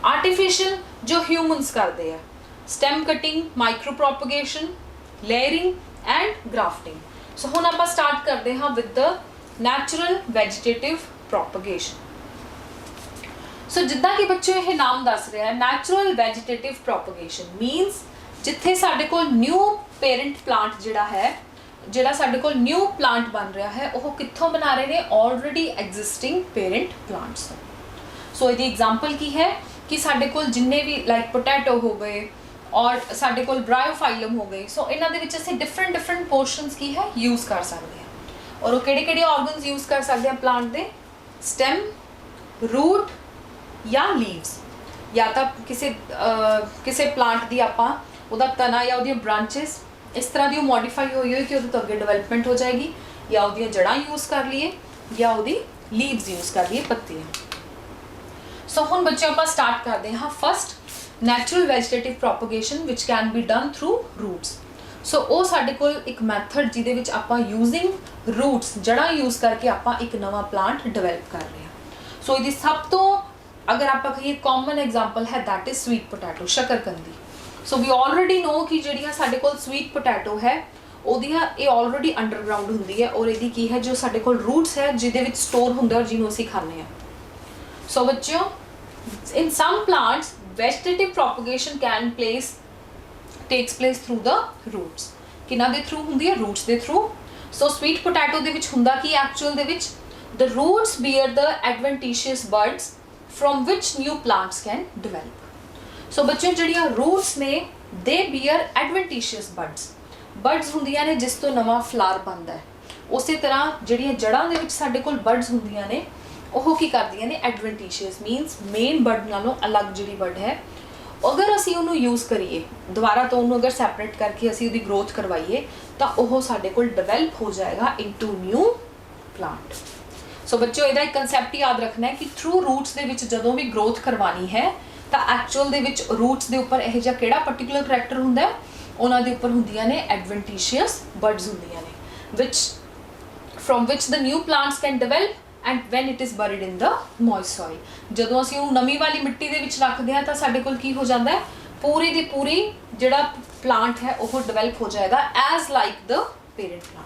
Artificial ਜੋ ਹਿਊਮਨਸ ਕਰਦੇ ਆ, stem cutting, micro propagation, layering and grafting. So ਹੁਣ ਆਪਾਂ ਸਟਾਰਟ ਕਰਦੇ ਹਾਂ with the natural vegetative propagation. So ਜਿੱਦਾਂ ਕਿ ਬੱਚੇ ਇਹ ਨਾਮ ਦੱਸ ਰਿਹਾ ਹੈ ਨੈਚੁਰਲ ਵੈਜੀਟੇਟਿਵ ਪ੍ਰੋਪਗੇਸ਼ਨ ਮੀਨਸ ਜਿੱਥੇ ਸਾਡੇ ਕੋਲ ਨਿਊ ਪੇਰੈਂਟ ਪਲਾਂਟ ਜਿਹੜਾ ਹੈ, ਜਿਹੜਾ ਸਾਡੇ ਕੋਲ ਨਿਊ ਪਲਾਂਟ ਬਣ ਰਿਹਾ ਹੈ ਉਹ ਕਿੱਥੋਂ ਬਣਾ ਰਹੇ ਨੇ? ਆਲਰੇਡੀ ਐਗਜ਼ਿਸਟਿੰਗ ਪੇਰੈਂਟ ਪਲਾਂਟਸ ਤੋਂ। ਸੋ ਇਹਦੀ ਐਗਜ਼ਾਮਪਲ ਕੀ ਹੈ कि साडे कोल जिन्ने भी लाइक पोटैटो हो गए और साडे कोल ब्रायोफाइलम हो गए, सो इन्हां दे विच असीं डिफरेंट डिफरेंट पोर्शनस की है यूज़ कर सकते हैं। और वो किहड़े-किहड़े ऑर्गनस यूज़ कर सकते हैं प्लांट दे? स्टेम, रूट या लीव्स, या तो किसी प्लांट की आपां उहदा तना या उहदियां ब्रांचेस इस तरह की मॉडिफाई हुई हो कि उहदे तो अगे डिवेलपमेंट हो जाएगी, या उहदियां जड़ां यूज़ कर लीए या उहदी लीव्स यूज़ कर लीए, पत्तियां। सो हुण बच्चों आपां स्टार्ट करते हैं। First, natural vegetative propagation which can be done through roots. So वो साडे कोल एक मैथड जिहदे विच आपां यूजिंग रूट्स जड़ां यूज़ करके आपां एक नवा प्लांट डिवेलप कर रहे हैं। सो इहदी सब तो अगर आप कहिए कॉमन एग्जाम्पल है दैट इज स्वीट पोटैटो, शकरकंदी। सो वी ऑलरेडी नो कि जिहड़ियां साडे कोल स्वीट पोटैटो है ओहदियां ये ऑलरेडी अंडरग्राउंड हुंदी है और इहदी की है जो साडे कोल रूट्स है जिहदे विच स्टोर हुंदा और जिहनूं असीं खांदे हां। सो बच्चों, in some plants vegetative propagation can takes place through the roots. किन्हां दे थ्रू हुंदी है? रूट्स दे थ्रू। सो स्वीट पोटैटो दे विच हुंदा की एक्चुअल दे विच the roots bear the adventitious buds from which new plants can develop. So बच्चों जड़ियां roots ने they bear adventitious buds. Buds ਹੁੰਦੀਆਂ ਨੇ जिस तो नवा flower बनता है। उसी तरह जड़ियां जड़ां दे विच साडे कोल buds ਹੁੰਦੀਆਂ ਨੇ ਉਹ ਕੀ ਕਰਦੀਆਂ ਨੇ? adventitious means main bud ਨਾਲੋਂ अलग ਜਿਹੜੀ bud है अगर ਅਸੀਂ ਉਹਨੂੰ यूज़ करिए दोबारा तो ਉਹਨੂੰ अगर separate करके ਅਸੀਂ ਉਹਦੀ growth करवाइए ਤਾਂ ਉਹ ਸਾਡੇ ਕੋਲ develop हो जाएगा into new plant. सो बच्चों इहदा एक कंसैप्ट याद रखना है कि थ्रू रूट्स दे विच जदों भी ग्रोथ करवानी है तो एक्चुअल दे विच रूट्स दे उपर इहो जिहा किहड़ा पर्टिकुलर करैक्टर हुंदा है? उन्हां दे उपर हुंदियां ने एडवेंटिशियस बड्स हुंदियां ने which from which the new plants can develop and when it is buried in the moist soil. जदों असीं उहनूं नमी वाली मिट्टी दे विच रखदे हां तां साडे कोल की हो जांदा है? पूरी दी पूरी जिहड़ा प्लांट है वो डिवेलप हो जाएगा as like the parent plant.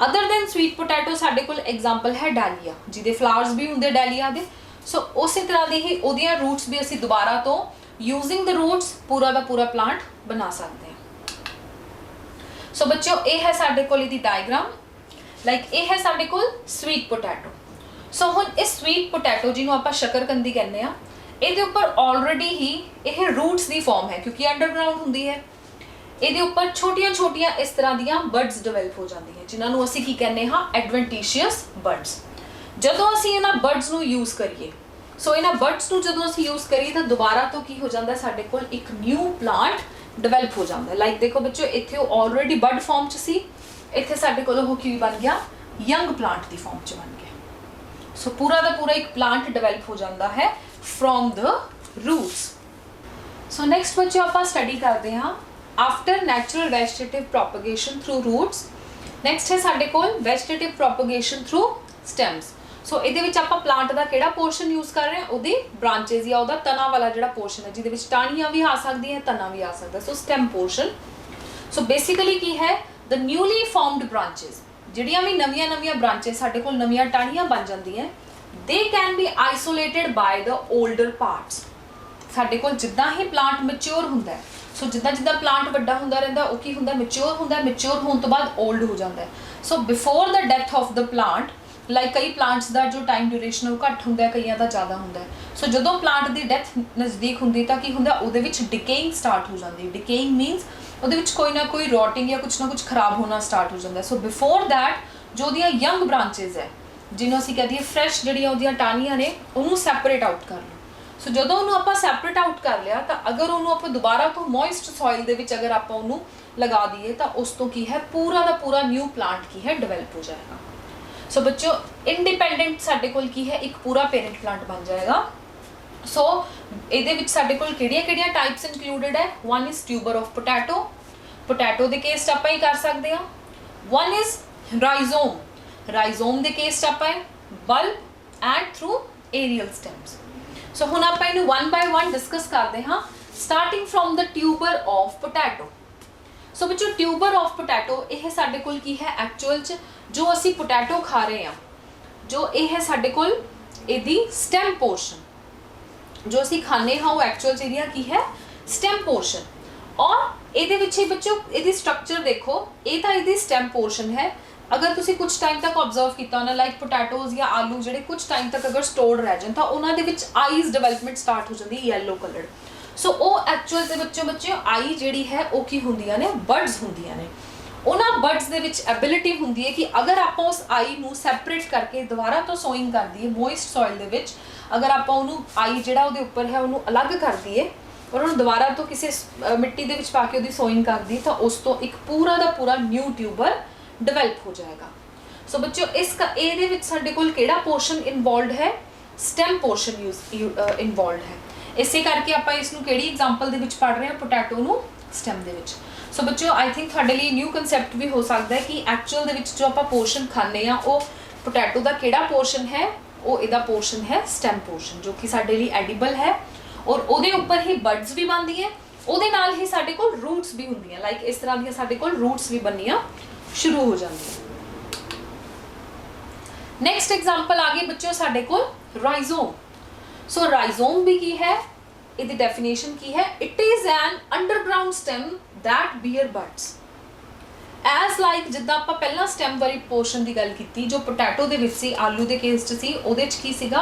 Other than sweet potato साडे कोल एग्जाम्पल है डालिया जिहदे फ्लावर्स भी हुंदे डालिया दे। सो उसी तरह दी ही उहदियां रूट्स भी असीं दोबारा तो यूजिंग द रूट्स पूरा दा पूरा प्लांट बना सकते हैं। सो बच्चों ये है साडे कोल इहदी डायग्राम, लाइक ये है साडे कोल स्वीट पोटैटो। सो हुण इस स्वीट पोटैटो जिन्हों आपां शकरकंदी कहने आ इहदे उपर ऑलरेडी ही यह रूट्स दी फॉर्म है क्योंकि अंडरग्राउंड हुंदी है। ਇਹਦੇ ਉੱਪਰ ਛੋਟੀਆਂ ਛੋਟੀਆਂ ਇਸ ਤਰ੍ਹਾਂ ਦੀਆਂ ਬਰਡਸ ਡਿਵੈਲਪ ਹੋ ਜਾਂਦੀਆਂ ਜਿਨ੍ਹਾਂ ਨੂੰ ਅਸੀਂ ਕੀ ਕਹਿੰਦੇ ਹਾਂ? ਐਡਵੈਂਟੀਸ਼ੀਅਸ ਬਰਡਸ। ਜਦੋਂ ਅਸੀਂ ਇਹਨਾਂ ਬਰਡਸ ਨੂੰ ਯੂਜ਼ ਕਰੀਏ, ਸੋ ਇਹਨਾਂ ਬਰਡਸ ਨੂੰ ਜਦੋਂ ਅਸੀਂ ਯੂਜ਼ ਕਰੀਏ ਤਾਂ ਦੁਬਾਰਾ ਤੋਂ ਕੀ ਹੋ ਜਾਂਦਾ? ਸਾਡੇ ਕੋਲ ਇੱਕ ਨਿਊ ਪਲਾਂਟ ਡਿਵੈਲਪ ਹੋ ਜਾਂਦਾ। ਲਾਈਕ ਦੇਖੋ ਬੱਚੋ ਇੱਥੇ ਉਹ ਆਲਰੇਡੀ ਬਰਡ ਫਾਰਮ 'ਚ ਸੀ, ਇੱਥੇ ਸਾਡੇ ਕੋਲ ਉਹ ਕੀ ਬਣ ਗਿਆ? ਯੰਗ ਪਲਾਂਟ ਦੀ ਫਾਰਮ 'ਚ ਬਣ ਗਿਆ। ਸੋ ਪੂਰਾ ਦਾ ਪੂਰਾ ਇੱਕ ਪਲਾਂਟ ਡਿਵੈਲਪ ਹੋ ਜਾਂਦਾ ਹੈ from the roots. So next ਬੱਚੋ ਆਪਾਂ ਸਟੱਡੀ ਕਰਦੇ ਹਾਂ after natural vegetative propagation through roots. Next है साडे कोल vegetative propagation through stems. So इहदे विच आपां प्लांट दा किहड़ा पोर्शन यूज़ कर रहे हैं? उहदी ब्रांचेस या उहदा तना वाला जिहड़ा पोर्शन है जिहदे विच टाहणियां भी आ सकदियां तना भी आ सकदा। सो स्टेम पोर्शन। सो बेसिकली की है द न्यूली फॉर्मड ब्रांचेस जिहड़ियां भी नवीं नवीं ब्रांचेस साडे कोल नवीं टाहणियां बन जांदियां they can be isolated by the older parts. साडे कोल जिद्दां ही प्लांट मैच्योर हुंदा है, सो जिद्दां जिद्दां प्लांट वड्डा हुंदा रहिंदा वो की हुंदा? मैच्योर हुंदा। मैच्योर होने तो बाद ओल्ड हो जाता है। So before the death of the plant, like कई प्लांट्स का जो टाइम ड्यूरेशन वो घट हुंदा है, कईयां दा ज़्यादा हुंदा है। सो जदों प्लांट की डेथ नज़दीक हुंदी तां की हुंदा? उहदे विच डिकेइंग स्टार्ट हो जाती। डिकेइंग मीनस उहदे विच कोई ना कोई रॉटिंग या कुछ ना कुछ खराब होना स्टार्ट हो जाता है। सो बिफोर दैट जो उहदियां यंग ब्रांचेस है जिन्होंने असीं कह दईए फ्रैश जिहड़ियां उहदियां टाहणियां ने उहनूं सैपरेट आउट कर लो। सो जदों उन्होंने आपां सैपरेट आउट कर लिया तो अगर उन्होंने आपां दोबारा तो मॉइस्ट सॉइल दे विच अगर आपां उन्होंने लगा दीए तो उस तो की है पूरा का पूरा न्यू प्लांट की है डिवेलप हो जाएगा। सो बच्चों इंडिपेंडेंट साडे कोल की है एक पूरा पेरेंट प्लांट बन जाएगा। सो इहदे विच साडे कोल किहड़ियां टाइप्स इंक्लूडेड है? One is tuber of potato. Potato दे केस आपां ही कर सकते हैं। One is rhizome. राइजोम दे केस आपां bulb and through aerial stems. So हुण आपां इहनूं वन बाय वन डिस्कस करते हाँ starting from the tuber of potato. So बच्चों ट्यूबर ऑफ पोटैटो यह साडे कोल की है एक्चुअल च जो असी पोटैटो खा रहे हैं जो ये है साडे कोल इहदी स्टेम पोर्शन जो असी खाने हाँ वो एक्चुअल च इहदियां की है स्टेम पोर्शन। और इहदे विच ही बच्चों इहदी स्ट्रक्चर देखो ये तां इहदी स्टेम पोर्शन है अगर तुसी कुछ टाइम तक ऑब्जर्व किया होना लाइक पोटैटोज या आलू ਜਿਹੜੇ कुछ टाइम तक अगर स्टोर्ड रह जान ਤਾਂ ਉਹਨਾਂ ਦੇ ਵਿੱਚ ਆਈਜ਼ ਡਿਵੈਲਪਮੈਂਟ ਸਟਾਰਟ ਹੋ ਜਾਂਦੀ ਯੈਲੋ ਕਲਰਡ। ਸੋ ਉਹ ਐਕਚੁਅਲ ਦੇ ਬੱਚਿਓ ਆਈ ਜਿਹੜੀ ਹੈ ਉਹ ਕੀ ਹੁੰਦੀਆਂ ਨੇ, ਬਰਡਸ ਹੁੰਦੀਆਂ ਨੇ। ਉਹਨਾਂ ਬਰਡਸ ਦੇ ਵਿੱਚ ਐਬਿਲਿਟੀ ਹੁੰਦੀ ਹੈ ਕਿ ਅਗਰ ਆਪਾਂ ਉਸ ਆਈ ਨੂੰ ਸੈਪਰੇਟ ਕਰਕੇ ਦੁਬਾਰਾ ਤੋਂ ਸੋਇੰਗ ਕਰ ਦਈਏ ਮੋਇਸਟ ਸੋਇਲ ਦੇ ਵਿੱਚ, ਅਗਰ ਆਪਾਂ ਉਹਨੂੰ ਆਈ ਜਿਹੜਾ ਉਹਦੇ ਉੱਪਰ ਹੈ ਉਹਨੂੰ ਅਲੱਗ ਕਰ ਦਈਏ ਔਰ ਉਹਨੂੰ ਦੁਬਾਰਾ ਤੋਂ ਕਿਸੇ ਮਿੱਟੀ ਦੇ ਵਿੱਚ ਪਾ ਕੇ ਉਹਦੀ ਸੋਇੰਗ ਕਰ ਦਈਏ ਤਾਂ ਉਸ ਤੋਂ ਇੱਕ ਪੂਰਾ ਦਾ ਪੂਰਾ ਨਿਊ ਟਿਊਬਰ ਡਿਵੈਲਪ ਹੋ ਜਾਏਗਾ। ਸੋ ਬੱਚਿਓ ਇਹਦੇ ਵਿੱਚ ਸਾਡੇ ਕੋਲ ਕਿਹੜਾ ਪੋਰਸ਼ਨ ਇਨਵੋਲਵਡ ਹੈ, ਸਟੈਮ ਪੋਰਸ਼ਨ ਇਨਵੋਲਵਡ ਹੈ। ਇਸੇ ਕਰਕੇ ਆਪਾਂ ਇਸ ਨੂੰ ਕਿਹੜੀ ਐਗਜ਼ਾਮਪਲ ਦੇ ਵਿੱਚ ਪੜ੍ਹ ਰਹੇ ਹਾਂ, ਪੋਟੈਟੋ ਨੂੰ ਸਟੈਮ ਦੇ ਵਿੱਚ। ਸੋ ਬੱਚਿਓ ਆਈ ਥਿੰਕ ਤੁਹਾਡੇ ਲਈ ਨਿਊ ਕਨਸੈਪਟ ਵੀ ਹੋ ਸਕਦਾ ਹੈ ਕਿ ਐਕਚੁਅਲ ਦੇ ਵਿੱਚ ਜੋ ਆਪਾਂ ਪੋਰਸ਼ਨ ਖਾਂਦੇ ਆ ਉਹ ਪੋਟੈਟੋ ਦਾ ਕਿਹੜਾ ਪੋਰਸ਼ਨ ਹੈ, ਉਹ ਇਹਦਾ ਪੋਰਸ਼ਨ ਹੈ ਸਟੈਮ ਪੋਰਸ਼ਨ, ਜੋ ਕਿ ਸਾਡੇ ਲਈ ਐਡੀਬਲ ਹੈ ਔਰ ਉਹਦੇ ਉੱਪਰ ਹੀ ਬਰਡਸ ਵੀ ਬਣਦੀ ਹੈ, ਉਹਦੇ ਨਾਲ ਹੀ ਸਾਡੇ ਕੋਲ ਰੂਟਸ ਵੀ ਹੁੰਦੀਆਂ, ਲਾਈਕ ਇਸ ਤਰ੍ਹਾਂ ਦੀਆਂ ਸਾਡੇ ਕੋਲ ਰੂਟਸ ਵੀ ਬਣਨੀਆਂ ਸ਼ੁਰੂ ਹੋ ਜਾਂਦੀਆਂ। ਨੈਕਸਟ ਐਗਜ਼ਾਮਪਲ ਆ ਗਈ ਬੱਚਿਓ ਸਾਡੇ ਕੋਲ ਰਾਈਜ਼ੋਮ। ਸੋ ਰਾਈਜ਼ੋਮ ਵੀ ਕੀ ਹੈ, ਇਹਦੀ ਡੈਫੀਨੇਸ਼ਨ ਕੀ ਹੈ, it is an underground stem that bear buds as like ਜਿੱਦਾਂ ਆਪਾਂ ਪਹਿਲਾਂ ਸਟੈਮ ਵਾਲੀ ਪੋਰਸ਼ਨ ਦੀ ਗੱਲ ਕੀਤੀ ਜੋ ਪੋਟੈਟੋ ਦੇ ਵਿੱਚ ਸੀ, ਆਲੂ ਦੇ ਕੇਸ 'ਚ ਸੀ, ਉਹਦੇ 'ਚ ਕੀ ਸੀਗਾ,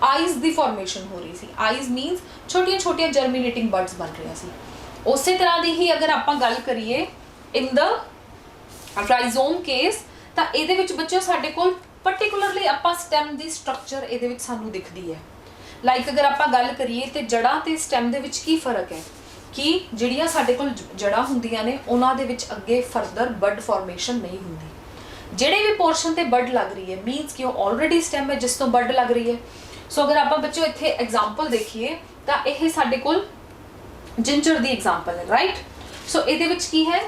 ਆਈਜ਼ ਦੀ ਫਾਰਮੇਸ਼ਨ ਹੋ ਰਹੀ ਸੀ। ਆਈਜ਼ ਮੀਨਸ ਛੋਟੀਆਂ ਛੋਟੀਆਂ ਜਰਮੀਨੇਟਿੰਗ ਬਰਡਸ ਬਣ ਰਹੀਆਂ ਸੀ। ਉਸੇ ਤਰ੍ਹਾਂ ਦੀ ਹੀ ਅਗਰ ਆਪਾਂ ਗੱਲ ਕਰੀਏ ਇਨ ਦ ਰਾਈਜ਼ੋਮ ਕੇਸ ਤਾਂ ਇਹਦੇ ਵਿੱਚ ਬੱਚਿਓ ਸਾਡੇ ਕੋਲ ਪਰਟੀਕੁਲਰਲੀ ਆਪਾਂ ਸਟੈਮ ਦੀ ਸਟਰਕਚਰ ਇਹਦੇ ਵਿੱਚ ਸਾਨੂੰ ਦਿਖਦੀ ਹੈ। ਲਾਈਕ ਅਗਰ ਆਪਾਂ ਗੱਲ ਕਰੀਏ ਤੇ ਜੜ੍ਹਾਂ ਤੇ ਸਟੈਮ ਦੇ ਵਿੱਚ ਕੀ ਫਰਕ ਹੈ ਕਿ ਜਿਹੜੀਆਂ ਸਾਡੇ ਕੋਲ ਜੜ੍ਹਾਂ ਹੁੰਦੀਆਂ ਨੇ ਉਹਨਾਂ ਦੇ ਵਿੱਚ ਅੱਗੇ ਫਰਦਰ ਬਰਡ ਫਾਰਮੇਸ਼ਨ ਨਹੀਂ ਹੁੰਦੀ। ਜਿਹੜੇ ਵੀ ਪੋਰਸ਼ਨ ਤੇ ਬਰਡ ਲੱਗ ਰਹੀ ਹੈ ਮੀਨਸ ਕਿ ਉਹ ਆਲਰੇਡੀ ਸਟੈਮ ਹੈ ਜਿਸ ਤੋਂ ਬਰਡ ਲੱਗ ਰਹੀ ਹੈ। ਸੋ ਅਗਰ ਆਪਾਂ ਬੱਚਿਓ ਇੱਥੇ ਐਗਜ਼ਾਮਪਲ ਦੇਖੀਏ ਤਾਂ ਇਹ ਸਾਡੇ ਕੋਲ ਜਿੰਜਰ ਦੀ ਐਗਜ਼ਾਮਪਲ ਹੈ, ਰਾਈਟ। ਸੋ ਇਹਦੇ ਵਿੱਚ ਕੀ ਹੈ,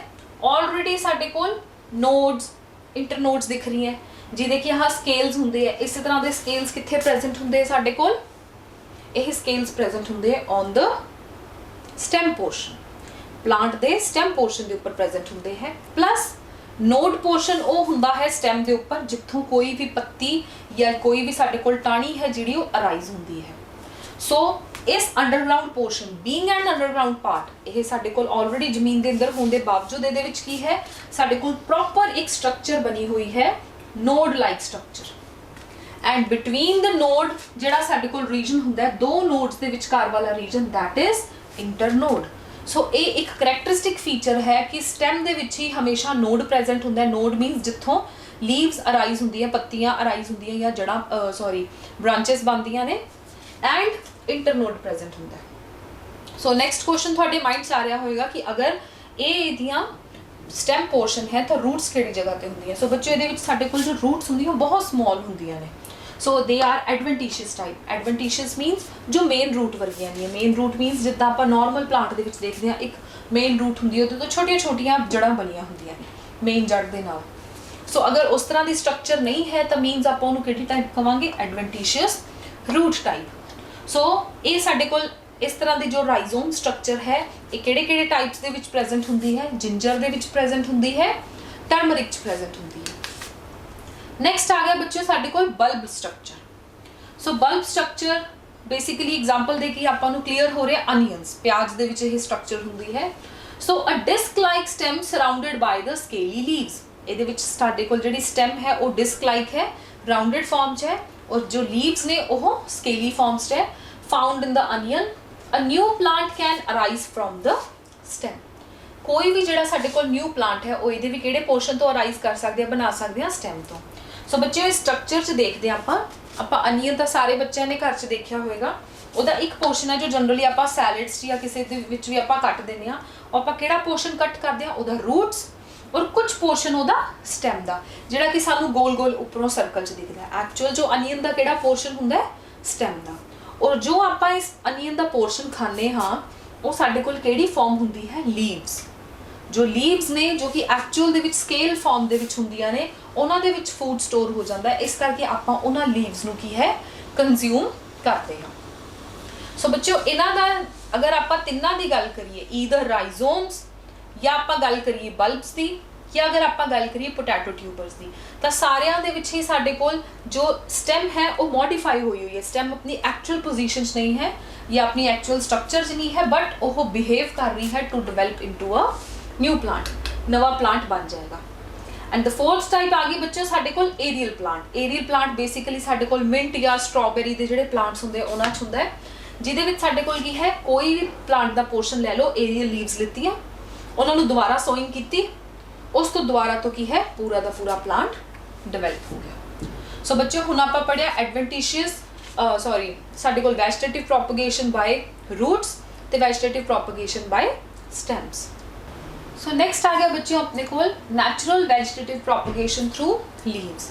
ਆਲਰੇਡੀ ਸਾਡੇ ਕੋਲ ਨੋਡਸ, ਇੰਟਰਨੋਡਸ ਦਿਖ ਰਹੀਆਂ ਜਿਹਦੇ ਕਿ ਆਹ ਸਕੇਲਸ ਹੁੰਦੇ ਆ। ਇਸੇ ਤਰ੍ਹਾਂ ਦੇ ਸਕੇਲਸ ਕਿੱਥੇ ਪ੍ਰੈਜ਼ੈਂਟ ਹੁੰਦੇ ਆ ਸਾਡੇ ਕੋਲ, ਇਹ ਸਕੇਲਸ ਪ੍ਰੈਜ਼ੈਂਟ ਹੁੰਦੇ ਆ on the stem portion, plant ਦੇ ਸਟੈਮ ਪੋਰਸ਼ਨ ਦੇ ਉੱਪਰ ਪ੍ਰੈਜ਼ੈਂਟ ਹੁੰਦੇ ਹੈ। ਪਲੱਸ ਨੋਡ ਪੋਰਸ਼ਨ ਉਹ ਹੁੰਦਾ ਹੈ ਸਟੈਮ ਦੇ ਉੱਪਰ ਜਿੱਥੋਂ ਕੋਈ ਵੀ ਪੱਤੀ ਜਾਂ ਕੋਈ ਵੀ ਸਾਡੇ ਕੋਲ ਟਾਹਣੀ ਹੈ ਜਿਹੜੀ ਉਹ ਅਰਾਈਜ਼ ਹੁੰਦੀ ਹੈ। ਸੋ ਇਸ underground portion being an underground part, ਇਹ ਸਾਡੇ ਕੋਲ ਆਲਰੇਡੀ ਜ਼ਮੀਨ ਦੇ ਅੰਦਰ ਹੋਣ ਦੇ ਬਾਵਜੂਦ ਇਹਦੇ ਵਿੱਚ ਕੀ ਹੈ, ਸਾਡੇ ਕੋਲ ਪ੍ਰੋਪਰ ਇੱਕ ਸਟਰਕਚਰ ਬਣੀ ਹੋਈ ਹੈ, node like structure. And between the node ਜਿਹੜਾ ਸਾਡੇ ਕੋਲ ਰੀਜਨ ਹੁੰਦਾ ਹੈ, ਦੋ ਨੋਡਸ ਦੇ ਵਿਚਕਾਰ ਵਾਲਾ ਰੀਜਨ, ਦੈਟ ਇਜ਼ ਇੰਟਰਨੋਡ। ਸੋ ਇਹ ਇੱਕ ਕਰੈਕਟਰਿਸਟਿਕ ਫੀਚਰ ਹੈ ਕਿ ਸਟੈਮ ਦੇ ਵਿੱਚ ਹੀ ਹਮੇਸ਼ਾ ਨੋਡ ਪ੍ਰੈਜ਼ੈਂਟ ਹੁੰਦਾ ਹੈ। ਨੋਡ ਮੀਨਸ ਜਿੱਥੋਂ ਲੀਵਸ ਅਰਾਈਜ਼ ਹੁੰਦੀਆਂ, ਪੱਤੀਆਂ ਅਰਾਈਜ਼ ਹੁੰਦੀਆਂ ਜਾਂ ਜੜ੍ਹਾਂ ਬ੍ਰਾਂਚਸ ਬਣਦੀਆਂ ਨੇ, ਐਂਡ ਇੰਟਰਨੋਡ ਪ੍ਰੈਜ਼ੈਂਟ ਹੁੰਦਾ ਹੈ। ਸੋ ਨੈਕਸਟ ਕੁਐਸਚਨ ਤੁਹਾਡੇ ਮਾਈਂਡ 'ਚ ਆ ਰਿਹਾ ਹੋਵੇਗਾ ਕਿ ਅਗਰ ਇਹ ਇਹਦੀਆਂ ਸਟੈਮ ਪੋਰਸ਼ਨ ਹੈ ਤਾਂ ਰੂਟਸ ਕਿਹੜੀ ਜਗ੍ਹਾ ਤੇ ਹੁੰਦੀਆਂ। ਸੋ ਬੱਚੇ ਇਹਦੇ ਵਿੱਚ ਸਾਡੇ ਕੋਲ ਜੋ ਰੂਟਸ ਹੁੰਦੀਆਂ ਉਹ ਬਹੁਤ ਸਮਾਲ ਹੁੰਦੀਆਂ ਨੇ। ਸੋ ਦੇ ਆਰ ਐਡਵੈਂਟੀਸ਼ੀਅਸ ਟਾਈਪ। ਐਡਵੈਂਟੀਸ਼ੀਅਸ ਮੀਨਸ ਜੋ ਮੇਨ ਰੂਟ ਵਰਗੀਆਂ ਨੇ। ਮੇਨ ਰੂਟ ਮੀਨਸ ਜਿੱਦਾਂ ਆਪਾਂ ਨਾਰਮਲ ਪਲਾਂਟ ਦੇ ਵਿੱਚ ਦੇਖਦੇ ਹਾਂ ਇੱਕ ਮੇਨ ਰੂਟ ਹੁੰਦੀ ਹੈ, ਉਹਦੇ ਤੋਂ ਛੋਟੀਆਂ ਛੋਟੀਆਂ ਜੜ੍ਹਾਂ ਬਣੀਆਂ ਹੁੰਦੀਆਂ ਨੇ ਮੇਨ ਜੜ੍ਹ ਦੇ ਨਾਲ। ਸੋ ਅਗਰ ਉਸ ਤਰ੍ਹਾਂ ਦੀ ਸਟਰਕਚਰ ਨਹੀਂ ਹੈ ਤਾਂ ਮੀਨਸ ਆਪਾਂ ਉਹਨੂੰ ਕਿਹੜੀ ਟਾਈਪ ਕਵਾਂਗੇ, ਐਡਵੈਂਟੀਸ਼ੀਅਸ ਰੂਟ ਟਾਈਪ। ਸੋ ਇਹ ਸਾਡੇ ਕੋਲ ਇਸ ਤਰ੍ਹਾਂ ਦੀ ਜੋ ਰਾਈਜ਼ੋਮ ਸਟਰਕਚਰ ਹੈ ਇਹ ਕਿਹੜੇ ਕਿਹੜੇ ਟਾਈਪਸ ਦੇ ਵਿੱਚ ਪ੍ਰੈਜ਼ੈਂਟ ਹੁੰਦੀ ਹੈ, ਜਿੰਜਰ ਦੇ ਵਿੱਚ ਪ੍ਰੈਜ਼ੈਂਟ ਹੁੰਦੀ ਹੈ, ਟਰਮਰਿਕ 'ਚ ਪ੍ਰੈਜ਼ੈਂਟ ਹੁੰਦੀ ਹੈ। ਨੈਕਸਟ ਆ ਗਿਆ ਬੱਚਿਓ ਸਾਡੇ ਕੋਲ ਬਲਬ ਸਟਰਕਚਰ। ਸੋ ਬਲਬ ਸਟਰਕਚਰ ਬੇਸਿਕਲੀ ਐਗਜ਼ਾਮਪਲ ਦੇ ਕੇ ਆਪਾਂ ਨੂੰ ਕਲੀਅਰ ਹੋ ਰਿਹਾ, ਅਨੀਅਨਸ, ਪਿਆਜ਼ ਦੇ ਵਿੱਚ ਇਹ ਸਟਰਕਚਰ ਹੁੰਦੀ ਹੈ। ਸੋ ਅ ਡਿਸਕ ਲਾਈਕ ਸਟੈਮ ਸਰਾਊਂਡਡ ਬਾਈ ਦ ਸਕੇਲੀ ਲੀਵਸ। ਇਹਦੇ ਵਿੱਚ ਸਾਡੇ ਕੋਲ ਜਿਹੜੀ ਸਟੈਮ ਹੈ ਉਹ ਡਿਸਕ ਲਾਈਕ ਹੈ, ਰਾਊਂਡਡ ਫਾਰਮ 'ਚ ਹੈ ਔਰ ਜੋ ਲੀਵਸ ਨੇ ਉਹ ਸਕੇਲੀ ਫਾਰਮਸ 'ਚ ਹੈ। Found in the onion a new plant can arise from the stem. ਕੋਈ ਵੀ ਜਿਹੜਾ ਸਾਡੇ ਕੋਲ ਨਿਊ ਪਲਾਂਟ ਹੈ ਉਹ ਇਹਦੇ ਵੀ ਕਿਹੜੇ ਪੋਰਸ਼ਨ ਤੋਂ ਅਰਾਈਜ਼ ਕਰ ਸਕਦੇ ਆ, ਬਣਾ ਸਕਦੇ ਆ, ਸਟੈਮ ਤੋਂ। ਸੋ ਬੱਚਿਓ ਇਸ ਸਟਰਕਚਰ 'ਚ ਦੇਖਦੇ ਆਪਾਂ ਅਨੀਅਨ ਤਾਂ ਸਾਰੇ ਬੱਚਿਆਂ ਨੇ ਘਰ 'ਚ ਦੇਖਿਆ ਹੋਵੇਗਾ। ਉਹਦਾ ਇੱਕ ਪੋਰਸ਼ਨ ਹੈ ਜੋ ਜਨਰਲੀ ਆਪਾਂ ਸੈਲਡਸ ਜਾਂ ਕਿਸੇ ਦੇ ਵਿੱਚ ਵੀ ਆਪਾਂ ਕੱਟ ਦਿੰਦੇ ਹਾਂ। ਆਪਾਂ ਕਿਹੜਾ ਪੋਰਸ਼ਨ ਕੱਟ ਕਰਦੇ ਹਾਂ, ਉਹਦਾ ਰੂਟਸ ਔਰ ਕੁਝ ਪੋਰਸ਼ਨ ਉਹਦਾ ਸਟੈਮ ਦਾ, ਜਿਹੜਾ ਕਿ ਸਾਨੂੰ ਗੋਲ ਗੋਲ ਉੱਪਰੋਂ ਸਰਕਲ 'ਚ ਦਿਖਦਾ ਹੈ। ਐਕਚੁਅਲ ਜੋ ਅਨੀਅਨ ਦਾ ਕਿਹੜਾ ਪੋਰਸ਼ਨ ਹੁੰਦਾ ਹੈ, ਸਟੈਮ ਦਾ। ਔਰ ਜੋ ਆਪਾਂ ਇਸ ਅਨੀਅਨ ਦਾ ਪੋਰਸ਼ਨ ਖਾਂਦੇ ਹਾਂ ਉਹ ਸਾਡੇ ਕੋਲ ਕਿਹੜੀ ਫਾਰਮ ਹੁੰਦੀ ਹੈ, ਲੀਵਸ। ਜੋ ਲੀਵਸ ਨੇ ਜੋ ਕਿ ਐਕਚੁਅਲ ਦੇ ਵਿੱਚ ਸਕੇਲ ਫਾਰਮ ਦੇ ਵਿੱਚ ਹੁੰਦੀਆਂ ਨੇ, ਉਹਨਾਂ ਦੇ ਵਿੱਚ ਫੂਡ ਸਟੋਰ ਹੋ ਜਾਂਦਾ ਹੈ। ਇਸ ਕਰਕੇ ਆਪਾਂ ਉਹਨਾਂ ਲੀਵਸ ਨੂੰ ਕੀ ਹੈ, ਕੰਜ਼ਿਊਮ ਕਰਦੇ ਹਾਂ। ਸੋ ਬੱਚਿਓ ਇਹਨਾਂ ਦਾ ਅਗਰ ਆਪਾਂ ਤਿੰਨਾਂ ਦੀ ਗੱਲ ਕਰੀਏ, ਈਦਰ ਰਾਈਜ਼ੋਮਸ ਜਾਂ ਆਪਾਂ ਗੱਲ ਕਰੀਏ ਬਲਬਸ ਦੀ ਜਾਂ ਅਗਰ ਆਪਾਂ ਗੱਲ ਕਰੀਏ ਪੋਟੈਟੋ ਟਿਊਬਰਸ ਦੀ, ਤਾਂ ਸਾਰਿਆਂ ਦੇ ਵਿੱਚ ਹੀ ਸਾਡੇ ਕੋਲ ਜੋ ਸਟੈਮ ਹੈ ਉਹ ਮੋਡੀਫਾਈ ਹੋਈ ਹੋਈ ਹੈ। ਸਟੈਮ ਆਪਣੀ ਐਕਚੁਅਲ ਪੋਜੀਸ਼ਨ 'ਚ ਨਹੀਂ ਹੈ ਜਾਂ ਆਪਣੀ ਐਕਚੁਅਲ ਸਟਰਕਚਰ 'ਚ ਨਹੀਂ ਹੈ, ਬਟ ਉਹ ਬਿਹੇਵ ਕਰ ਰਹੀ ਹੈ to develop into a new plant, ਨਵਾਂ ਪਲਾਂਟ ਬਣ ਜਾਏਗਾ। एंड द फोर्थ टाइप आ गई बच्चों साडे कोल aerial plant. Aerial plant basically साडे कोल मिंट या स्ट्रॉबेरी दे जिहड़े प्लांट्स हुंदे उन्हां च हुंदा है, जिहदे विच साडे कोल की है कोई भी प्लांट दा पोर्शन ले लो, एरियल लीव्स लित्तियां, उन्हां नूं दोबारा सोइंग कीती, उस तो दोबारा तो की है पूरा दा पूरा प्लांट डिवेलप हो गया। सो बच्चों हुण आपां पढ़िया एडवेंटिशियस साडे कोल वेजिटेटिव प्रोपगेशन बाय रूट्स ते vegetative propagation by stems. So next आ गया बच्चों अपने कोल natural vegetative propagation through leaves.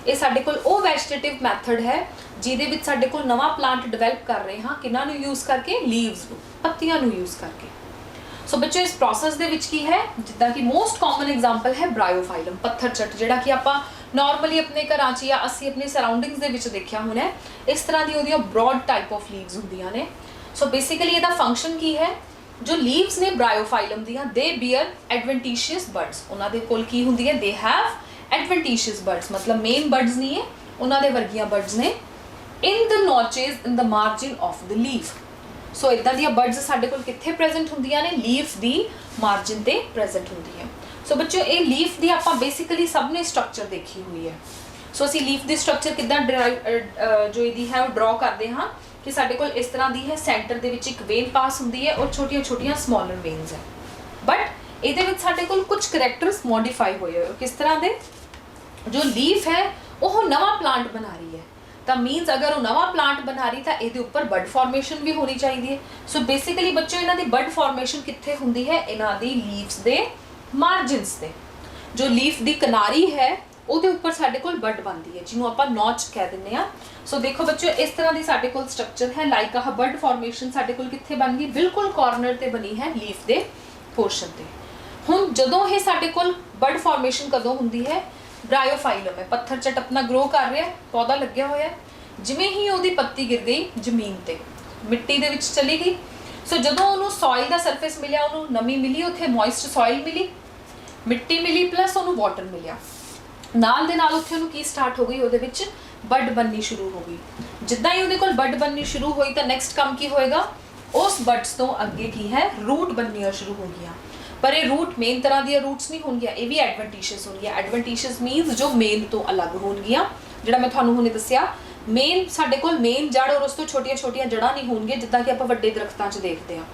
ये साडे कोल ओ वेजिटेटिव मैथड है जिहदे विच साडे कोल नवा प्लांट डिवेलप कर रहे हाँ किन्हां नूं यूज़ करके, लीव्स नूं, पत्तियां नूं यूज़ करके। सो बच्चों इस प्रोसैस दे विच की है जिद्दां कि मोस्ट कॉमन एग्जाम्पल है ब्रायोफाइलम, पत्थर चट, जिहड़ा कि आपां नॉर्मली अपने घरां च या असीं अपनी सराउंडिंग्स दे विच देखिया होना है। इस तरह दी ओहदियां ब्रॉड टाइप ऑफ लीव्स हुंदियां ने। सो बेसिकली इहदा फंक्शन की है, जो लीव्स ने ब्रायोफाइलम दियां दे बीयर एडवेंटिशियस बड्स, उन्हां दे कोल की हुंदी है, दे हैव एडवेंटिशियस बड्स, मतलब मेन बड्स नहीं है, उन्हां दे वर्गियां बड्स ने in the notches in the margin of the leaf. So इदां दियां बड्स साडे कोल कित्थे प्रेजेंट हुंदियां ने, लीफ दी मार्जिन ते प्रेजेंट हुंदी है। सो बच्चों ये लीफ दी आपां बेसिकली सबने स्ट्रक्चर देखी हुई है। सो असीं लीफ दी स्ट्रक्चर किद्दां जो इहदी है वो ड्रॉ करदे हां कि साडे कोल इस तरह दी है, सेंटर दे विच एक वेन पास हुंदी है और छोटियां छोटियां स्मॉलर वेन्स है, बट इहदे विच साडे कोल कुछ करैक्टर्स मॉडिफाई होए हो। किस तरह दे, जो लीफ है वो नवा प्लांट बना रही है, तो मीनस अगर वो नवा प्लांट बना रही तो ये उपर बड फॉर्मेशन भी होनी चाहिए। सो बेसिकली बच्चों इन्हां दी बड फॉर्मेशन कित्थे हुंदी है, इन्हां दी लीव्स दे मार्जिनस ते, जो लीफ दी किनारी है ਉਹਦੇ ਉੱਪਰ ਸਾਡੇ ਕੋਲ बड बनती है, ਜਿਹਨੂੰ ਆਪਾਂ नॉच कह ਦਿੰਦੇ ਆ। सो देखो बच्चों इस तरह की ਸਾਡੇ ਕੋਲ स्ट्रक्चर है, लाइक आह बड फॉर्मेशन ਸਾਡੇ ਕੋਲ कित्थे बन गई, बिल्कुल कॉर्नर ते बनी है लीफ दे पोर्शन ते। हुण जदों ये ਸਾਡੇ ਕੋਲ बड फॉर्मेशन कदों हुंदी है, ब्रायोफाइलम है, पत्थर चट अपना ग्रो कर रहा है, पौधा लग्या होया है, जिवें ही ਉਹਦੀ पत्ती गिर गई जमीन ते, मिट्टी दे विच चली गई। सो जदों ਉਹਨੂੰ सॉइल ਦਾ सरफेस मिलिया, ਉਹਨੂੰ नमी मिली, उत्थे मॉइस्ट सॉइल मिली, मिट्टी मिली, प्लस ਉਹਨੂੰ वाटर मिलिया, नाल दे नाल उत्थे ਉਹਨੂੰ की स्टार्ट हो गई, ਉਹਦੇ ਵਿੱਚ बड बननी शुरू हो गई। जिद्दां ही ਉਹਦੇ ਕੋਲ बड बननी शुरू हुई तो नैक्सट काम की होएगा, उस बड्स तो अगे की है रूट बननिया शुरू हो गया। पर ये रूट मेन तरह दी रूट्स नहीं होणगियां, ये भी एडवेंटिशियस होणगियां। एडवेंटिशियस मीनस जो मेन तो अलग होणगियां, जिहड़ा मैं तुहानूं हुणे दस्सिया, मेन साडे कोल मेन जड़ और उस तो छोटियां छोटियां जड़ां नहीं होणगियां जिद्दां कि आपां वड्डे दरख्तां 'च देखदे हां।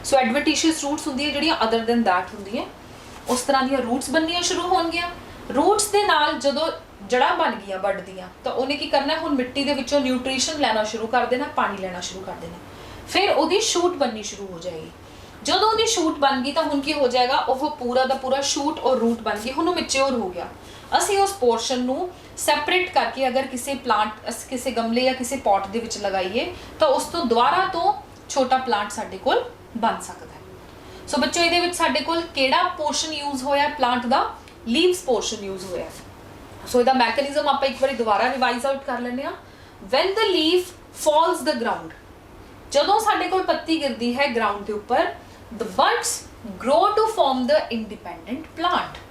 सो एडवेंटिशियस रूट्स हुंदियां जिहड़ियां अदर दैन दैट हुंदियां, उस तरह दी रूट्स बननिया शुरू होणगियां। रूट्स दे नाल जदों जड़ा बन गई बड दियां तो उन्हें की करना है, हुण मिट्टी दे विचों न्यूट्रीशन लेना शुरू कर देना, पानी लेना शुरू कर देना, फिर उहदी शूट बननी शुरू हो जाएगी। जदों उहदी शूट बन गई तो हुण की हो जाएगा, वह पूरा दा पूरा शूट और रूट बन गई, हुण मैच्योर हो गया। असीं उस पोर्शन नूं सैपरेट करके अगर किसी प्लांट किसी गमले या किसी पॉट दे विच लगाइए तो उस तो दोबारा तो छोटा प्लांट साडे कोल बन सकता है। सो बच्चों इहदे विच साडे कोल किहड़ा पोर्शन यूज होया प्लांट दा, लीव्स पोर्शन यूज होया। सो इहदा मैकेनिज्म आप एक बार दोबारा रिवाइज आउट कर लेने। When the leaf falls the ground, जदों साडे कोल पत्ती गिरदी है ग्राउंड के ऊपर, the buds grow to form the independent plant.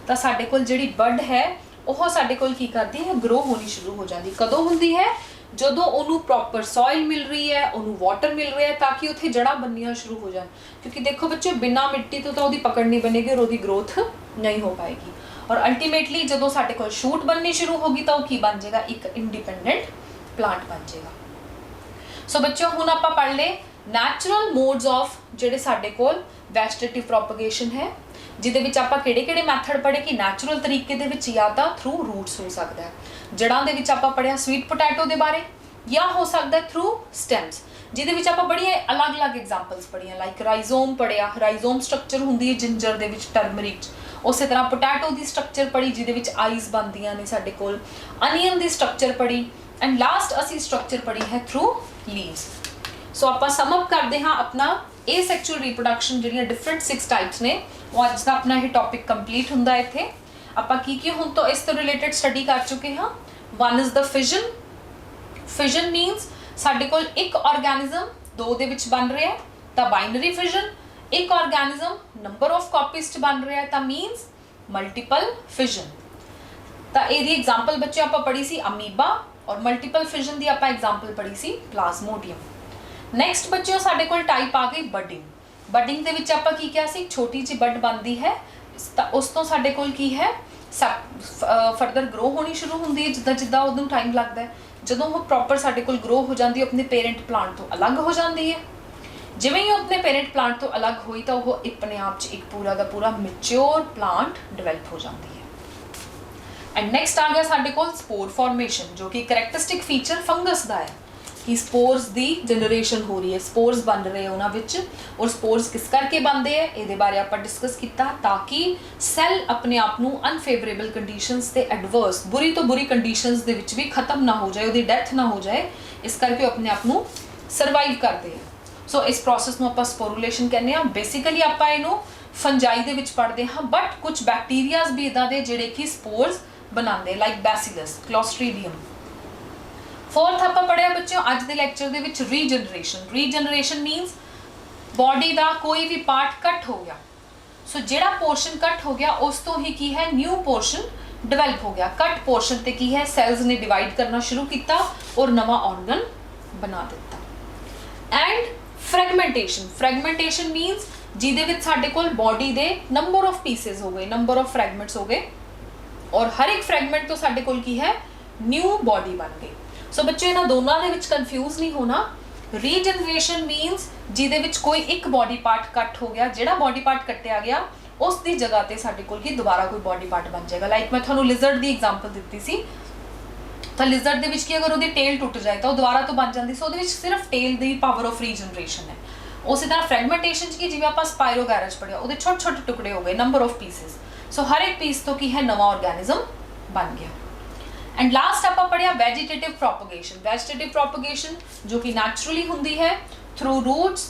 तो साडे कोल जिहड़ी बड है वह साडे कोल की करती है, ग्रो होनी शुरू हो जाती। कदों हुंदी है, जदों उन्होंने प्रॉपर सॉइल मिल रही है, उन्होंने वाटर मिल रहा है, ताकि उत्थे जड़ा बननिया शुरू हो जाए। क्योंकि देखो बच्चों बिना मिट्टी तो उसकी पकड़ नहीं बनेगी और उसकी ग्रोथ नहीं हो पाएगी, और अल्टीमेटली जदों साडे कोल शूट बननी शुरू होगी तो की बन जाएगा, एक इंडिपेंडेंट प्लांट बन जाएगा। सो बच्चों हुण आपां पढ़ ले नैचुरल मोड्स ऑफ जिहड़े साडे कोल वेजिटेटिव प्रोपगेशन है, जिहदे विच आपां किहड़े-किहड़े मैथड पढ़े कि नैचुरल तरीके दे विच या तां थ्रू रूट्स हो सकदा है, जड़ां दे विच आपां पढ़िया स्वीट पोटैटो दे बारे, या हो सकदा है थ्रू स्टेम्स, जिहदे विच आपां बड़ी अलग-अलग एग्जांपल्स पढ़िया, लाइक राइजोम पढ़िया, राइजोम स्ट्रक्चर हुंदी है जिंजर दे विच, टर्मरिक, उस तरह पोटैटो की स्ट्रक्चर पढ़ी जिहदे विच आईज बनदियां ने साडे कोल, अनियन की स्ट्रक्चर पढ़ी, एंड लास्ट असी स्ट्रक्चर पढ़ी है थ्रू लीव्स। सो आपां समअप करते हाँ अपना एसेक्सुअल रिप्रोडक्शन जिहड़ियां डिफरेंट 6 टाइप्स ने, वो अज दा अपना ये टॉपिक कंप्लीट हुंदा है। इत्थे आपां की हुण तो इस तो रिलेटेड स्टडी कर चुके हाँ। One is the fission. Fission मीनस साडे कोल एक ऑर्गेनिज्म दो दे विच बन रहा है तो बाइनरी फिजन, एक ऑर्गेनिज्म नंबर ऑफ कॉपीज च बन रहा है तो मीनस मल्टीपल फिजन। तो ये एग्जाम्पल बच्चे आप पढ़ी सी अमीबा, और मल्टीपल फिजन की आप एग्जाम्पल पढ़ी सी प्लाज्मोडियम। नैक्सट बच्चों साडे कोल टाइप आ गई बडिंग। बडिंग दे विच आपां की क्या सी, छोटी जी बड बनती है, उस तो साडे कोल की है ਫਰਦਰ ਗਰੋ ਹੋਣੀ ਸ਼ੁਰੂ ਹੁੰਦੀ ਹੈ ਜਿੱਦਾਂ ਜਿੱਦਾਂ ਉਹਨੂੰ ਟਾਈਮ ਲੱਗਦਾ ਹੈ। ਜਦੋਂ ਉਹ ਪ੍ਰੋਪਰ ਸਾਡੇ ਕੋਲ ਗਰੋ ਹੋ ਜਾਂਦੀ ਹੈ, ਆਪਣੇ ਪੇਰੈਂਟ ਪਲਾਂਟ ਤੋਂ ਅਲੱਗ ਹੋ ਜਾਂਦੀ ਹੈ। ਜਿਵੇਂ ਹੀ ਉਹ ਆਪਣੇ ਪੇਰੈਂਟ ਪਲਾਂਟ ਤੋਂ ਅਲੱਗ ਹੋਈ ਤਾਂ ਉਹ ਆਪਣੇ ਆਪ 'ਚ ਇੱਕ ਪੂਰਾ ਦਾ ਪੂਰਾ ਮੈਚੁਰ ਪਲਾਂਟ ਡਿਵੈਲਪ ਹੋ ਜਾਂਦੀ ਹੈ। ਐਂਡ ਨੈਕਸਟ ਆ ਗਿਆ ਸਾਡੇ ਕੋਲ ਸਪੋਰ ਫਾਰਮੇਸ਼ਨ, ਜੋ ਕਿ ਕਰੈਕਟਰਿਸਟਿਕ ਫੀਚਰ ਫੰਗਸ ਦਾ ਹੈ ਕਿ ਸਪੋਰਸ ਦੀ ਜਨਰੇਸ਼ਨ ਹੋ ਰਹੀ ਹੈ, ਸਪੋਰਸ ਬਣ ਰਹੇ ਉਹਨਾਂ ਵਿੱਚ। ਔਰ ਸਪੋਰਸ ਕਿਸ ਕਰਕੇ ਬਣਦੇ ਹੈ ਇਹਦੇ ਬਾਰੇ ਆਪਾਂ ਡਿਸਕਸ ਕੀਤਾ, ਤਾਂ ਕਿ ਸੈੱਲ ਆਪਣੇ ਆਪ ਨੂੰ ਅਨਫੇਵਰੇਬਲ ਕੰਡੀਸ਼ਨਸ ਤੇ ਐਡਵਰਸ ਬੁਰੀ ਤੋਂ ਬੁਰੀ ਕੰਡੀਸ਼ਨਸ ਦੇ ਵਿੱਚ ਵੀ ਖਤਮ ਨਾ ਹੋ ਜਾਏ, ਉਹਦੀ ਡੈਥ ਨਾ ਹੋ ਜਾਏ, ਇਸ ਕਰਕੇ ਉਹ ਆਪਣੇ ਆਪ ਨੂੰ ਸਰਵਾਈਵ ਕਰਦੇ ਆ। ਸੋ ਇਸ ਪ੍ਰੋਸੈਸ ਨੂੰ ਆਪਾਂ ਸਪੋਰੂਲੇਸ਼ਨ ਕਹਿੰਦੇ ਆ। ਬੇਸਿਕਲੀ ਆਪਾਂ ਇਹਨੂੰ ਫੰਜਾਈ ਦੇ ਵਿੱਚ ਪੜ੍ਹਦੇ ਹਾਂ, ਬਟ ਕੁਝ ਬੈਕਟੀਰੀਆਜ਼ ਵੀ ਇਦਾਂ ਦੇ ਜਿਹੜੇ ਕਿ ਸਪੋਰਸ ਬਣਾਉਂਦੇ, ਲਾਈਕ ਬੈਸਿਲਸ, ਕਲੋਸਟ੍ਰੀਡੀਅਮ। ਫੋਰਥ ਆਪਾਂ ਪੜ੍ਹਿਆ ਬੱਚਿਓ ਅੱਜ ਦੇ ਲੈਕਚਰ ਦੇ ਵਿੱਚ ਰੀਜਨਰੇਸ਼ਨ। ਰੀਜਨਰੇਸ਼ਨ ਮੀਨਸ ਬੋਡੀ ਦਾ ਕੋਈ ਵੀ ਪਾਰਟ ਕੱਟ ਹੋ ਗਿਆ, ਸੋ ਜਿਹੜਾ ਪੋਰਸ਼ਨ ਕੱਟ ਹੋ ਗਿਆ ਉਸ ਤੋਂ ਹੀ ਕੀ ਹੈ ਨਿਊ ਪੋਰਸ਼ਨ ਡਿਵੈਲਪ ਹੋ ਗਿਆ। ਕੱਟ ਪੋਰਸ਼ਨ ਤੇ ਕੀ ਹੈ ਸੈਲਸ ਨੇ ਡਿਵਾਈਡ ਕਰਨਾ ਸ਼ੁਰੂ ਕੀਤਾ ਔਰ ਨਵਾਂ ਆਰਗਨ ਬਣਾ ਦਿੱਤਾ। ਐਂਡ ਫ੍ਰੈਗਮੈਂਟੇਸ਼ਨ। ਫ੍ਰੈਗਮੈਂਟੇਸ਼ਨ ਮੀਨਸ ਜਿਹਦੇ ਵਿੱਚ ਸਾਡੇ ਕੋਲ ਬੋਡੀ ਦੇ ਨੰਬਰ ਆਫ ਪੀਸਸ ਹੋ ਗਏ, ਨੰਬਰ ਆਫ ਫ੍ਰੈਗਮੈਂਟਸ ਹੋ ਗਏ, ਔਰ ਹਰ ਇੱਕ ਫ੍ਰੈਗਮੈਂਟ ਤੋਂ ਸਾਡੇ ਕੋਲ ਕੀ ਹੈ ਨਿਊ ਬੋਡੀ ਬਣ ਗਈ। ਸੋ ਬੱਚੇ ਇਹਨਾਂ ਦੋਨਾਂ ਦੇ ਵਿੱਚ ਕਨਫਿਊਜ਼ ਨਹੀਂ ਹੋਣਾ। ਰੀਜਨਰੇਸ਼ਨ ਮੀਨਸ ਜਿਹਦੇ ਵਿੱਚ ਕੋਈ ਇੱਕ ਬੋਡੀ ਪਾਰਟ ਕੱਟ ਹੋ ਗਿਆ, ਜਿਹੜਾ ਬੋਡੀ ਪਾਰਟ ਕੱਟਿਆ ਗਿਆ ਉਸ ਦੀ ਜਗ੍ਹਾ ਤੇ ਸਾਡੇ ਕੋਲ ਕੀ ਦੁਬਾਰਾ ਕੋਈ ਬੋਡੀ ਪਾਰਟ ਬਣ ਜਾਏਗਾ। ਲਾਈਕ ਮੈਂ ਤੁਹਾਨੂੰ ਲਿਜ਼ਰਡ ਦੀ ਐਗਜ਼ਾਮਪਲ ਦਿੱਤੀ ਸੀ, ਤਾਂ ਲਿਜ਼ਰਡ ਦੇ ਵਿੱਚ ਕੀ ਅਗਰ ਉਹਦੀ ਟੇਲ ਟੁੱਟ ਜਾਏ ਤਾਂ ਉਹ ਦੁਬਾਰਾ ਤੋਂ ਬਣ ਜਾਂਦੀ, ਸੋ ਉਹਦੇ ਵਿੱਚ ਸਿਰਫ ਟੇਲ ਦੀ ਪਾਵਰ ਆਫ ਰੀਜਨਰੇਸ਼ਨ ਹੈ। ਉਸੇ ਤਰ੍ਹਾਂ ਫ੍ਰੈਗਮੈਂਟੇਸ਼ਨ 'ਚ ਕੀ ਜਿਵੇਂ ਆਪਾਂ ਸਪਾਇਰੋਗੈਰਜ ਪੜ੍ਹਿਆ, ਉਹਦੇ ਛੋਟੇ ਛੋਟੇ ਟੁਕੜੇ ਹੋ ਗਏ, ਨੰਬਰ ਆਫ ਪੀਸਸ, ਸੋ ਹਰ ਇੱਕ ਪੀਸ ਤੋਂ ਕੀ ਹੈ ਨਵਾਂ ਆਰਗੈਨਿਜ਼ਮ ਬਣ ਗਿਆ। ਐਂਡ ਲਾਸਟ ਆਪਾਂ ਪੜ੍ਹਿਆ ਵੈਜੀਟੇਟਿਵ ਪ੍ਰੋਪਗੇਸ਼ਨ। ਵੈਜੀਟੇਟਿਵ ਪ੍ਰੋਪਗੇਸ਼ਨ ਜੋ ਕਿ ਨੈਚੁਰਲੀ ਹੁੰਦੀ ਹੈ ਥਰੂ ਰੂਟਸ,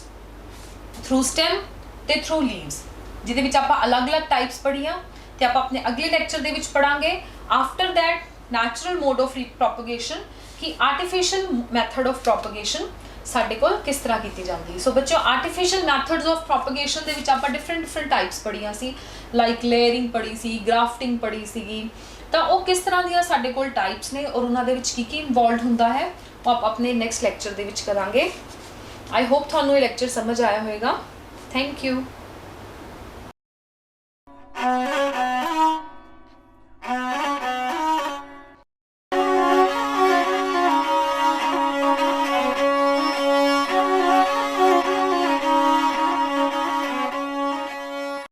ਥਰੂ ਸਟੈਮ ਤੇ ਥਰੂ ਲੀਵਸ, ਜਿਹਦੇ ਵਿੱਚ ਆਪਾਂ ਅਲੱਗ-ਅਲੱਗ ਟਾਈਪਸ ਪੜ੍ਹੀਆਂ ਤੇ ਆਪਾਂ ਆਪਣੇ ਅਗਲੇ ਲੈਕਚਰ ਦੇ ਵਿੱਚ ਪੜਾਂਗੇ। After that natural mode of propagation ਕਿ ਆਰਟੀਫੀਸ਼ੀਅਲ ਮੈਥਡ ਆਫ ਪ੍ਰੋਪਗੇਸ਼ਨ ਸਾਡੇ ਕੋਲ ਕਿਸ ਤਰ੍ਹਾਂ ਕੀਤੀ ਜਾਂਦੀ ਹੈ। ਸੋ ਬੱਚਿਓ ਆਰਟੀਫੀਸ਼ੀਅਲ ਮੈਥਡਸ ਆਫ ਪ੍ਰੋਪਗੇਸ਼ਨ ਦੇ ਵਿੱਚ ਆਪਾਂ ਡਿਫਰੈਂਟ ਟਾਈਪਸ ਪੜ੍ਹੀਆਂ ਸੀ, ਲਾਈਕ ਲੇਅਰਿੰਗ ਪੜ੍ਹੀ ਸੀ, ਗ੍ਰਾਫਟਿੰਗ ਪੜ੍ਹੀ ਸੀਗੀ। ਤਾਂ ਉਹ ਕਿਸ ਤਰ੍ਹਾਂ ਦੀਆਂ ਸਾਡੇ ਕੋਲ ਟਾਈਪਸ ਨੇ ਔਰ ਉਹਨਾਂ ਦੇ ਵਿੱਚ ਕੀ ਕੀ ਇਨਵੋਲਵਡ ਹੁੰਦਾ ਹੈ ਉਹ ਆਪਾਂ ਆਪਣੇ ਨੈਕਸਟ ਲੈਕਚਰ ਦੇ ਵਿੱਚ ਕਰਾਂਗੇ। ਆਈ ਹੋਪ ਤੁਹਾਨੂੰ ਇਹ ਲੈਕਚਰ ਸਮਝ ਆਇਆ ਹੋਵੇਗਾ। Thank you.